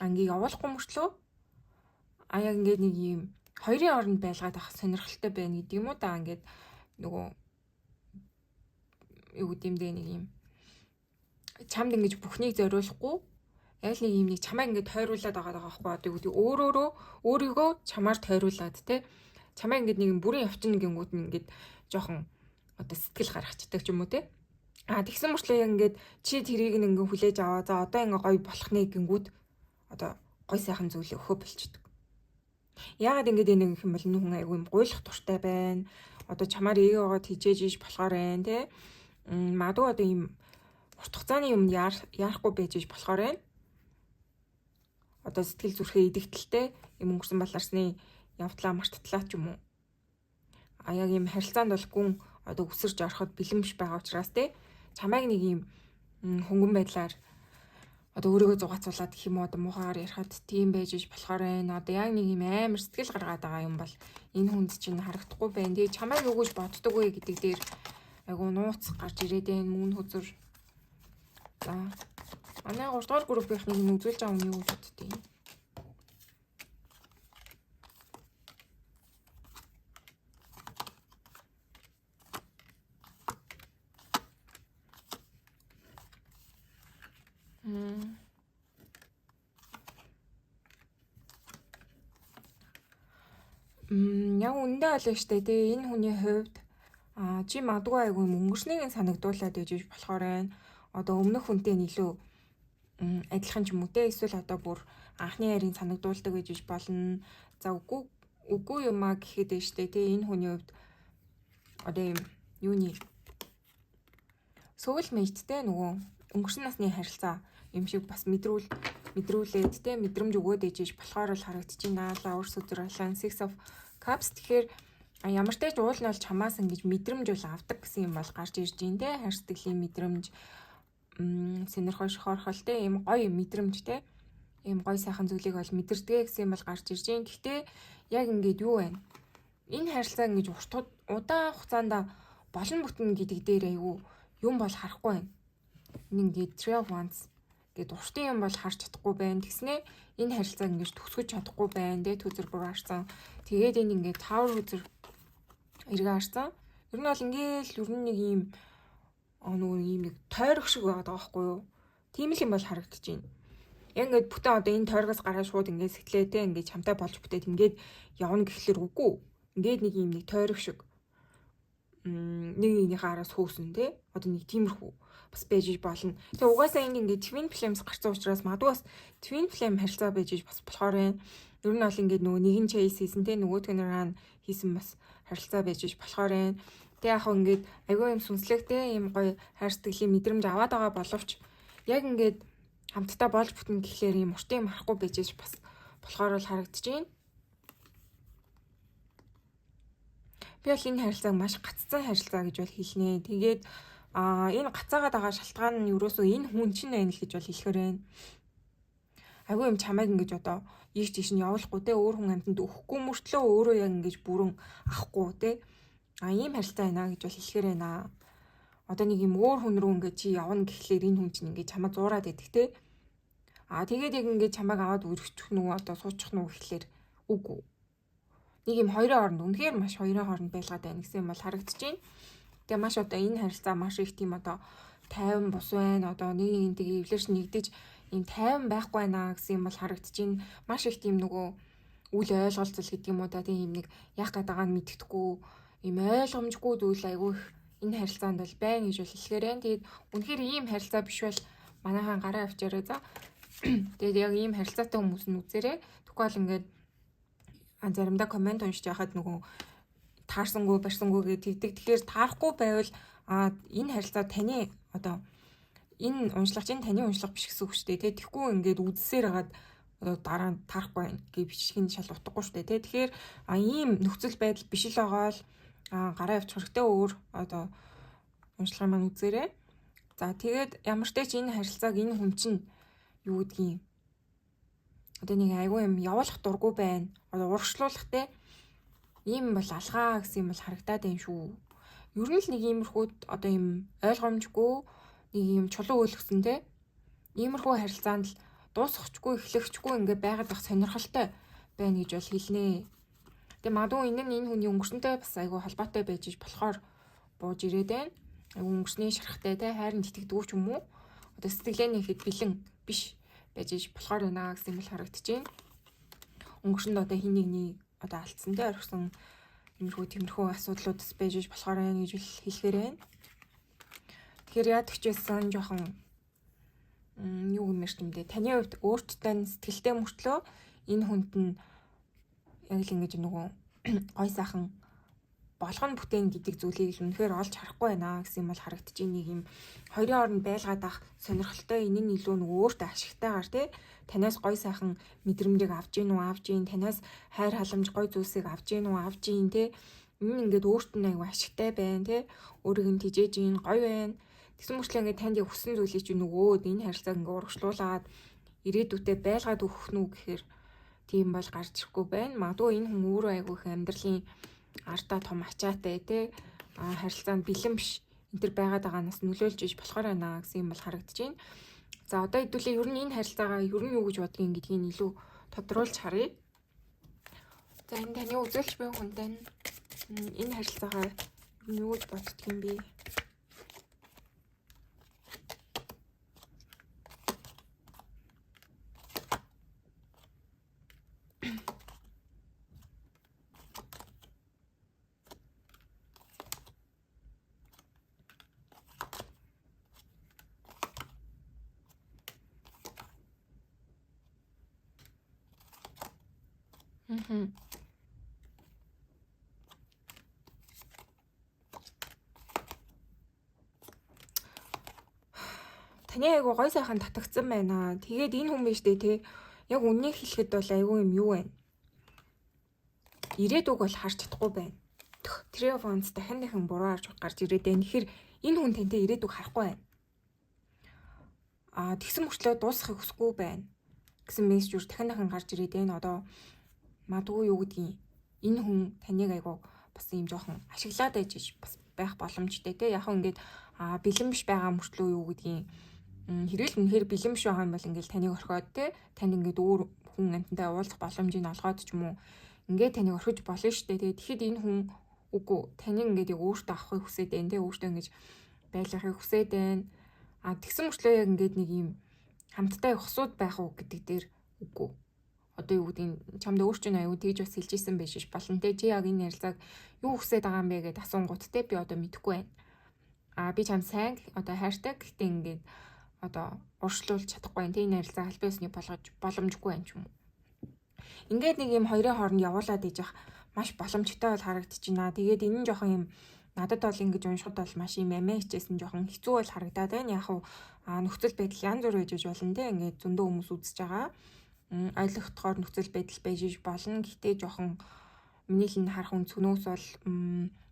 [SPEAKER 1] анги явуулахгүй мөртлөө яг ингээд нэг юм хоёрын оронд байлгаад авах сонирхолтой байна гэдэг юм уу да. Ингээд нөгөө юу гэмдээ нэг юм чамд ингэж бүхнийг зориулахгүй яг нэг юм нэг чамайг ингэж тойруулаад байгаа байхгүй одоо юу гэдэг өөрийгөө чамаар тойруулаад те чамайг ингэж нэг юм бүрийн явчин гингүүд нь ингэж жоохон одоо сэтгэл гаргацдаг ч юм уу те. Тэгсэн мөрчлөө яг ингээд чи тэрийг ингээ хүлээж аваа. За одоо ингээ гоё болох нэ гингүүд одоо гоё сайхан зүйлээ өгөө болчихдог. Яагаад ингээд энийг гэх юм бол нүүхэн айгүй юм гуйлах туртай байна. Одоо чамаар ээгээгээд хижээж иж болохоор байна те. Магадгүй одоо ийм урт хугацааны юм яарахгүй байж иж болохоор байна. Одоо сэтгэл зүрхээ идэгдэлтэй юм өнгөрсөн баларсны явдлаа марттлаа ч юм уу. Яг ийм харилцаанд бол гүн одоо өсөрж ороход бэлэмж байгаа учраас те чамайг нэг ийм хөнгөн байдлаар одоо өөрийгөө зугаацуулаад гэх юм уу одоо муухайгаар ярихад тийм байж иж болохоор байна. Одоо яг нэг ийм амар сэтгэл гаргаад байгаа юм бол энэ хүнд чинь харагдахгүй байна. Тэгээ чамайг юу гэж боддог вэ гэдэг дээр айгу нууц гарч ирээд байна. Мөн хөзөр. За манай 3 дугаар группийнхнийг үзүүлж байгаа юм юу гэж боддیں۔ Яг үндэ олоо штэ тий энэ хүний хувьд чи магадгүй айгүй өнгөрснийг санагдуулаад ижиж болохоор байна. Одоо өмнөх хүнтэй илүү адилхан ч юм уу те эсвэл одоо бүр анхны ярийн санагдуулдаг гэж болно. За үгүй юм а гэхэд нь штэ те энэ хүний хувьд одоо юм юуны soulmate-тэй нөгөө өнгөрсөн насны харилцаа юм шиг бас мэдрүүлээд те мэдрэмж өгөөд ижиж болохоор л харагдчихна. Flowers өдрөлөн Six of Cups тэгэхээр ямар ч тач уул нь бол чамаас ингэж мэдрэмж бол авдаг гэсэн юм бол гарч ирж байна те хайр сэтгэлийн мэдрэмж сонирхол шохорхол те ийм гоё мэдрэмж те ийм гоё сайхан зүйлийг бол мэдэрдэг гэсэн юм бол гарч ирж байна. Гэхдээ яг ингэж юу вэ? Энэ харилцаа ингэж удаан хугацаанд болон бүтэн гэдэг дээр айгүй юм бол харахгүй байна. Ингээд Three of Wands гэдэг уртын юм бол харж чадахгүй байна. Тэгснэ энэ харилцааг ингэж төгсгөж чадахгүй байна. Тэ төзөр бүр харсан. Тэгээд энэ ингээд Tower үзэр эргээ харсан. Ер нь бол ингээл ер нь нэг ийм нөгөө ийм нэг тойрог шиг байгаа байхгүй юу? Тийм л юм бол харагдаж байна. Яг ингээд бүтэн одоо энэ тойрогоос гараад шууд ингээд сэтгэлээтэй ингээд чамтай болж бүтээд ингээд явна гэхлээр үгүй. Ингээд нэг ийм нэг тойрог шиг нэг нэгнийхээ араас хөөсөн те. Одоо нэг тиймэрхүү бас байж болно. Тэгээ угаасаа ингээд Twin Flames гарсан учраас магадгүй бас Twin Flame харилцаа байж бас болохоор байна. Ер нь бол ингээд нөгөө нэгэн chase хийсэн те нөгөөтг нь run хийсэн бас харилцаа байж болохоор байна. Тэгээ яг ингээд айгүй юм сүнслэгтэй юм гоё хайр сэтгэлийн мэдрэмж аваад байгаа боловч яг ингээд хамтдаа болж бүтэн гэхлээр юм уртын юм харахгүй байж бас болохоор л харагдаж байна. Би бол энэ харилцааг маш гаццсан харилцаа гэж бол хэлнэ. Тэгээд энэ гацаагаад байгаа шалтгаан нь юусоо энэ хүн чинь байна л гэж бол хэлэхээр байна. Айгүй юм чамайг ингэж одоо ийш тийш нь явуулахгүй те өөр хүн амьтанд өгөхгүй мөртлөө өөрөө яг ингэж бүрэн авахгүй те. Ийм харилцаа байна гэж бол хэлэхээр байна. Одоо нэг юм өөр хүн рүү ингэж чи явна гэхлээр энэ хүн чинь ингэж чамаа зуураад идэх те. Тэгээд яг ингэж чамайг аваад өргөчих нүг одоо суучих нүг гэхлээр үгүй. Нэг юм хоёрын хооронд үнэхээр маш хоёрын хооронд байлгаад байна гэсэн юм бол харагдаж байна. Тэгээ маш одоо энэ харилцаа маш их тийм одоо тайван бус байна. Одоо нэг нэгнтэйгээ эвлэрч нэгдэж ийм тайван байхгүй байна гэсэн юм бол харагдаж байна. Маш их тийм нөгөө үл ойлголцол гэдэг юм уу да тийм нэг яах гээд байгааг нь мэддэхгүй ийм ойлгомжгүй зүйл айгүй их энэ харилцаанд бол байна гэж бол хэлэхээр байна. Тэгээд үнэхээр ийм харилцаа биш бол манайхан гараа авчаарай за. Тэгээд яг ийм харилцаатай хүмүүс нь үзээрэй. Тэгвэл ингээд заримдаа комент уншиж байхад нөгөө таарсангүй барьсангүй гэдэг. Тэгэхээр таарахгүй байвал энэ харилцаа таны одоо энэ уншлага чинь таны уншлага биш гэсэн үг шүү дээ. Тэгэхгүй ингээд үзсээр хагаад одоо дараа нь таарахгүй байна гэж бичгийн шал утгагүй шүү дээ. Тэгэхээр ийм нөхцөл байдал биш л байгаа л гараа авчих хэрэгтэй өөр одоо уншлагын маань үзээрэй. За тэгээд ямар ч тач энэ харилцааг энэ хүн чинь юу гэдгийг одоо нэг айгүй юм явуулах дургүй байна. Одоо урагшлуулах те ийм бол алгаа гэсэн юм бол харагдаад байна шүү. Ер нь л нэг иймэрхүү одоо юм ойлгомжгүй нэг юм чулуу өөлгсөн те. Иймэрхүү харилцаанд л дуусчихгүй эхлэхчгүй ингээд байгаад байх сонирхолтой байна гэж бол хэлнэ. Тэгээ магадгүй энэ хүний өнгөрсөнтэй бас айгүй холбоотой байж болохоор бууж ирээд байна. Айгүй өнгөрсний шарахтай те хайранд итгэдэггүй ч юм уу. Одоо сэтгэлээний хэд бэлэн биш байж болохоор байна гэсэн юм бол харагдаж байна. Өнгөрсөнд одоо хин нэгний одоо алдсантай орхисон тиймэрхүү асуудлууд байж болохоор байна гэж хэлэхээр байна. Тэгэхээр яадаг ч байсан жоохон юу гэмээр юм бэ? Таны хувьд өөртөө сэтгэлтэй мөртлөө энэ хүнд нь яг л ингэж нөгөө гой сайхан болгоно бүтээн гэдэг зүйлийг л үнэхээр олж харахгүй байна гэсэн юм бол харагдаж байна. Нэг юм хоёрын хооронд байлгаад ах сонирхолтой энэ нь илүү нөгөө өөртөө ашигтайгаар тий танаас гой сайхан мэдрэмжийг авж гин үү авж гин танаас хайр халамж гой зүйлсийг авж гин үү авж гин тий энэ ингээд өөртөө аягүй ашигтай байна тий өөрийг нь тижээж гин гой байна. Тэгсэн мөрчлөө ингээд танд яг хүссэн зүйлийг чи нөгөөд энэ харилцааг ингээд урагшлуулад ирээдүйдээ байлгаад өгөх нү гэхээр тийм бол гарч ирэхгүй байна. Магадгүй энэ хүн өөрөө аягүй их амьдралын артаа том ачаатай те харилцаанд бэлэн биш энэ төр байгаад байгаа нас нөлөөлж иж болохоор байна гэсэн юм бол харагдаж байна. За одоо хэдүүлээ ер нь энэ харилцаагаа ер нь юу гэж бодгийг гэдгийг илүү тодруулж харъя. За энэ таны үзүүлж буй хүнтэй энэ харилцаагаа юу гэж боддөг юм бэ? Таны айгу гой сайхан татагдсан байна. Тэгээд энэ хүн биш дээ те. Яг үннийг хэлэхэд бол айгу юм юу вэ? Ирээдүг бол харж чадахгүй байна. Three of Wands дахин буруу харж гарч ирээд байна. Тэгэхээр энэ хүн тантай ирээдүг харахгүй байна. Тэгсэн мөрчлөө дуусахыг хүсэхгүй байна. Гэсэн мессеж дахин гарч ирээд байна. Одоо магадгүй юу гэдгийг энэ хүн таныг айгу бас юм жоохон ашиглаад байж бас байх боломжтой те. Яг ингээд бэлэн биш байгаа мөрчлөө юу гэдгийг хэрэл үнэхээр бэлэн биш байгаа юм бол ингээд таныг орхиод те. Тань ингээд өөр хүн амтантай уулзах боломжийг олгоод ч юм уу ингээд таныг орхиж болно шүү дээ. Тэгэхэд энэ хүн үгүй таныг ингээд яг өөртөө авахыг хүсээд байна те. Өөртөө ингэж байлгахыг хүсээд байна. Тэгсэн мөрчлөө яг ингээд нэг юм хамтдаа хосууд байх уу гэдэг дээр үгүй. Одоо юу гэдгийг чамд өөрчн аюу тэгж бас хэлжсэн байж болно те. Чи яг энэ ярилцааг юу хүсээд байгаа юм бэ гэдээ асуунгууд те би одоо мэдэхгүй байна. Би чам сайн одоо хайртай гэхдээ ингээд одоо уршлуулж чадахгүй байна. Энэ ярилцааг аль биесний болгож боломжгүй байна ч юм уу. Ингээд нэг юм хоёрын хооронд явуулаад ижих маш боломжтой бол харагдчихна. Тэгээд энэ нь жоохон юм надад бол ингэж уншихад бол маш юм амиа хичээсэн жоохон хэцүү бол харагдаад байна. Яг нөхцөл байдал янз бүр байж болно те. Ингээд зөндөө хүмүүс үзэж байгаа. Ойлгохдохоор нөхцөл байдал байж болно. Гэхдээ жоохон миний л харах үнцгнөөс бол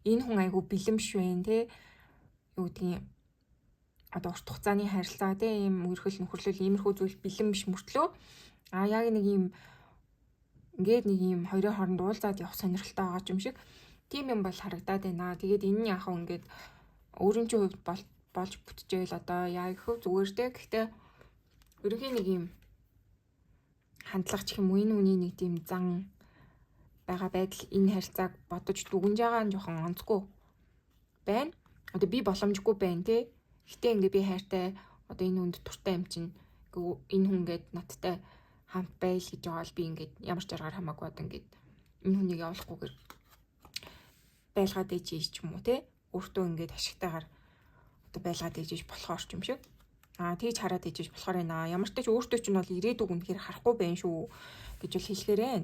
[SPEAKER 1] энэ хүн айгу бэлэн биш байна те. Юу гэдгийг одоо урт хугацааны харилцаа те ийм үргэлж нөхөрлөл иймэрхүү зүйл бэлэн биш мөртлөө яг нэг юм ингээд нэг юм хоёрын хооронд уулзаад явах сонирхолтой байгаа юм шиг тийм юм бол харагдаад байна. Тэгээд энэ нь яг ингээд өөрийн чинь хувьд болж бүтчихээл одоо яг хөв зүгээр дээ. Гэхдээ ерөнхийн нэг юм хандлага ч юм уу энэ үний нэг тийм зан байгаа байдал энэ харилцааг бодож дүгнж байгаа нь жоохон онцгүй байна. Одоо би боломжгүй байна те. Гэтэ ингээд би хайртай одоо энэ хүнд туртай юм чинь энэ хүн гээд надтай хамт байл гэж байгаа бол би ингээд ямар ч аргаар хамаагүй одоо ингээд энэ хүнийг явуулахгүйгээр байлгаад ээж ч юм уу те. Өөртөө ингээд ашигтайгаар одоо байлгаад ээж болохоор ч юм шиг. Тэгж хараад ээж болохоор байна. Ямар ч тач өөртөө ч нь бол ирээдүг үнэхээр харахгүй байх шүү гэж бол хэлэхээрээ.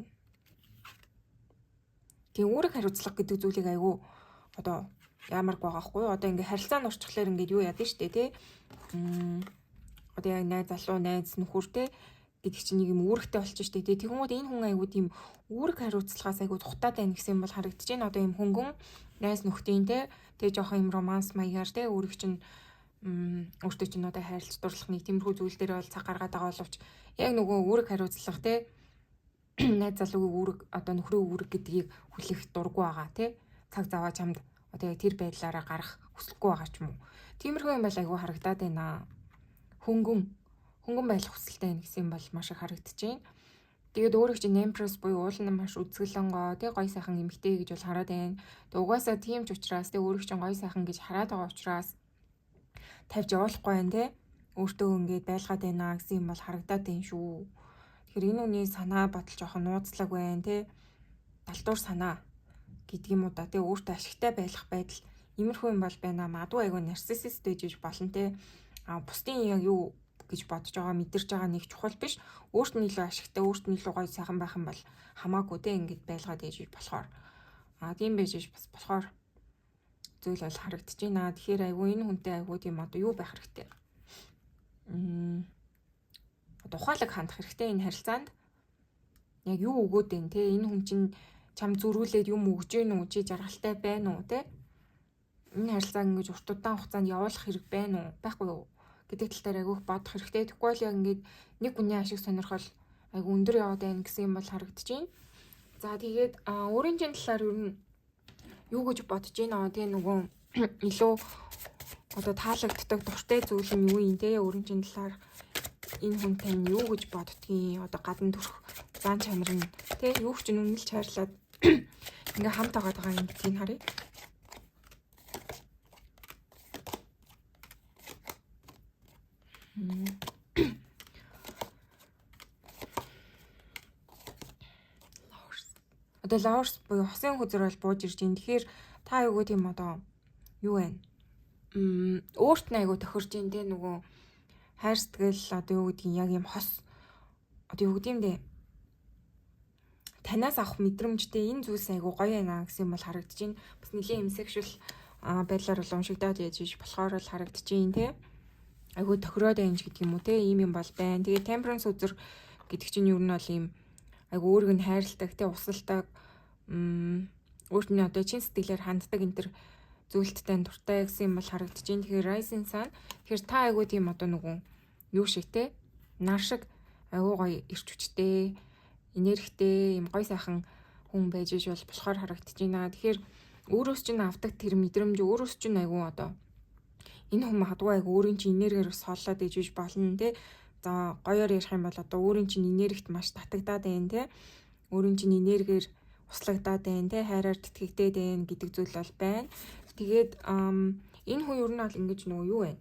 [SPEAKER 1] Тэгээ үүрэг хариуцлага гэдэг зүйлийг айгүй одоо ямар байгаа хгүй юу? Одоо ингээ харилцаа нь орчихлоор ингээд юу яд нь штэ тий. Одоо яг найз залуу найз нөхөр те гэдэг чинь нэг юм үүрэгтэй болчих штэ тий. Тэгмүүд энэ хүн айгуу тийм үүрэг хариуцлагаас айгуу тухтаад байна гэсэн юм бол харагдаж байна. Одоо юм хөнгөн найз нөхдийн те тэгээ жоохон юм романс маягаар те үүрэг чинь өөртөө чинь одоо хайрлаж дурлах нэг тиймэрхүү зүйл дээр бол цаг гаргаад байгаа боловч яг нөгөө үүрэг хариуцлага те найз залуугийн үүрэг одоо нөхрийн үүрэг гэдгийг хүлээх дурггүй байгаа те. Цаг заваа чамд одоо яг тэр байдлаараа гарах хүсэлгүй байгаа ч юм уу. Тиймэрхүү юм бол айгүй харагдаад байна. Хөнгөн байх хүсэлтэй байна гэсэн юм бол маш их харагдаж байна. Тэгээд өөрөө чинь Empress буюу уулын маш үзгэлэнгоо тэг гой сайхан эмэгтэй гэж бол хараад байна. Тэг угаасаа тийм ч учраас тэг өөрөө чинь гой сайхан гэж хараад байгаа учраас тавьж явуулахгүй байна те. Өөртөө ингээд байлгаад байна гэсэн юм бол харагдаад байна шүү. Тэгэхээр энэ үний санаа бодол жоохон нууцлаг байна те. Далдуур санаа гэдэг юм уу да тий өөртөө ашигтай байх байдал иймэрхүү юм бол байна. Магадгүй айгүй нарциссист байж болно те. Бусдын яг юу гэж бодож байгаа мэдэрч байгаа нэг чухал биш. Өөрт нь илүү ашигтай, өөрт нь илүү гоё сайхан байх юм бол хамаагүй те ингэж байлгаад ээж болохоор. Тийм байж бас болохоор зүйл бол харагдаж байна. Тэгэхээр айгүй энэ хүнтэй айгүй тийм одоо юу байх хэрэгтэй. Одоо ухаалаг хандах хэрэгтэй энэ харилцаанд. Яг юу өгөөд байна те. Энэ хүн чинь чам зөрүүлээд юм өгж гэнэ үү? Чи жаргалтай байна уу те? Энэ харилцааг ингэж урт удаан хугацаанд явуулах хэрэг байна уу? Байхгүй юу? Гэдэг тал дээр айгүйх бодох хэрэгтэй. Тэгвэл яг ингэж нэг хүний ашиг сонирхол айгүй өндөр яваад байна гэсэн юм бол харагдаж байна. За тэгээд өөрийн чинь талаар ер нь юу гэж бодож байна? Тэгээ нөгөө илүү одоо таалагддаг дуртай зүйл нь юу юм те? Өөрийн чинь талаар энэ хүнтэй юу гэж боддгийг одоо гадна төрөх зан чанар нь те юу ч үнэлж хайрлаад ингээ хамт байгаа юм гэдгийг харъя. Одоо Lowers буюу хосын хүзэр бол бууж ирж байна. Тэгэхээр та айгуу тийм одоо юу вэ? Өөрт нь айгуу тохирж байна те нөгөө хайр сэтгэл одоо юу гэдгийг яг юм хос одоо юу гэдэм бэ? танаас авах мэдрэмжтэй энэ зүйлс айгу гоё байна гэсэн юм бол харагдаж байна. Бас нэлийн юм sexual байдлаар бол уншигдаад яж болохоор л харагдаж байна те. Айгу тохироод байна гэдэг юм уу те. Ийм юм бол байна. Тэгээ temperance үзэр гэдэг чинь юу нь бол ийм айгу өөрийг нь хайрладаг те, усалдаг, өөрт нь одоо чин сэтгэлээр ханддаг энэ төр зүйлттэй дуртай гэсэн юм бол харагдаж байна. Тэгэхээр rising sun. Тэгэхээр та айгу тийм одоо нөгөө юу шиг те, нар шиг айгу гоё ирч хүчтэй, энергитэй, юм гоё сайхан хүн байж иж бол болохоор харагдаж байна. Тэгэхээр өөрөөс чинь авдаг тэр мэдрэмж өөрөөс чинь айгу одоо энэ хүн магадгүй айгу өөрийн чинь энергиэр солоод иж иж болно те. За гоёор ярих юм бол одоо өөрийн чинь энергит маш татагдаад байна те. Өөрийн чинь энергиэр услагдаад байна те. Хайраар тэтгэгдээд байна гэдэг зүйл бол байна. Тэгээд энэ хүн ер нь бол ингэж нөгөө юу вэ?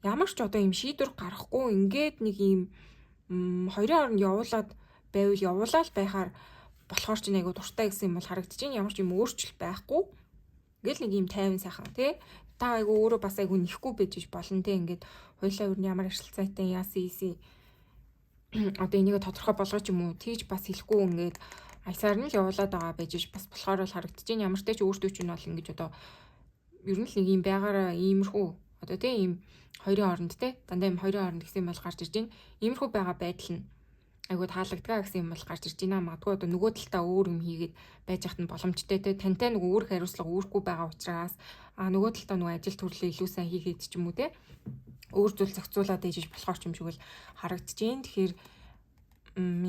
[SPEAKER 1] Ямар ч одоо юм шийдвэр гаргахгүй ингээд нэг юм хоёрын хооронд явуулаад байвал явуулаад байхаар болохоор ч айгу дуртай гэсэн юм бол харагдаж байна. Ямар ч юм өөрчлөлт байхгүй. Ингээл нэг юм тайван сайхан тий. Та айгу өөрөө бас айгу нэхгүй байж болно тий. Ингээд хоёлаа өөр нь ямар ашиглацаатай яасан одоо энийг тодорхой болгож юм уу тийж бас хэлэхгүй ингээд аясаар нь л явуулаад байгаа байж бас болохоор л харагдаж байна. Ямар ч тач өөртөө ч нь бол ингэж одоо ер нь л нэг юм байгаараа иймэрхүү одоо тий ийм хоёрын хооронд тий дандаа юм хоёрын хооронд гэсэн юм бол гарч ирж байна. Иймэрхүү байгаа байдал нь айгуу таалагдгаа гэсэн юм бол гарч ирж байна. Магадгүй одоо нөгөө талдаа өөр юм хийгээд байж хат нь боломжтой те. Тантай нөгөө өөр хариуцлага үүрхгүй байгаа учраас нөгөө талдаа нөгөө ажил төрлөө илүү сайн хийгээд ч юм уу те. Өөр зүйл зохицуулаад ээж болохоор ч юм шиг бол харагдаж байна. Тэгэхээр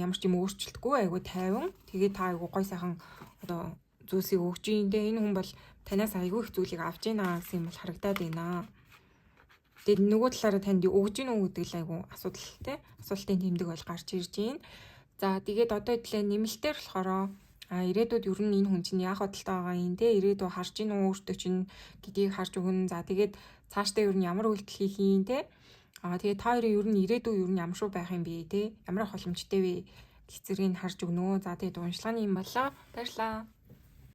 [SPEAKER 1] ямар ч юм өөрчлөлтгүй айгуу тайван. Тэгээд та айгуу гой сайхан одоо зүйлсийг өгч юм те. Энэ хүн бол танаас айгуу их зүйлийг авч байна гэсэн юм бол харагдаад байна. Тэгээд нөгөө талаараа танд өгж гин үү гэдэг л айгу асуудал те. Асуултын тэмдэг бол гарч ирж байна. За тэгээд одоо хэдлээ нэмэлтээр болохоор ирээдүйд ер нь энэ хүн чинь яах бодолтой байгаа юм те. Ирээдүйд харж гин үү өөртөө чинь гэдгийг харж өгнө. За тэгээд цаашдаа ер нь ямар үйлдэл хийх юм те. Тэгээд та хоёрын ер нь ирээдүй ер нь ямар шүү байх юм бэ те. Ямар их боломжтой вэ гэх зэргийг харж өгнө. За тэгээд уншлагын юм болоо. Баярлалаа.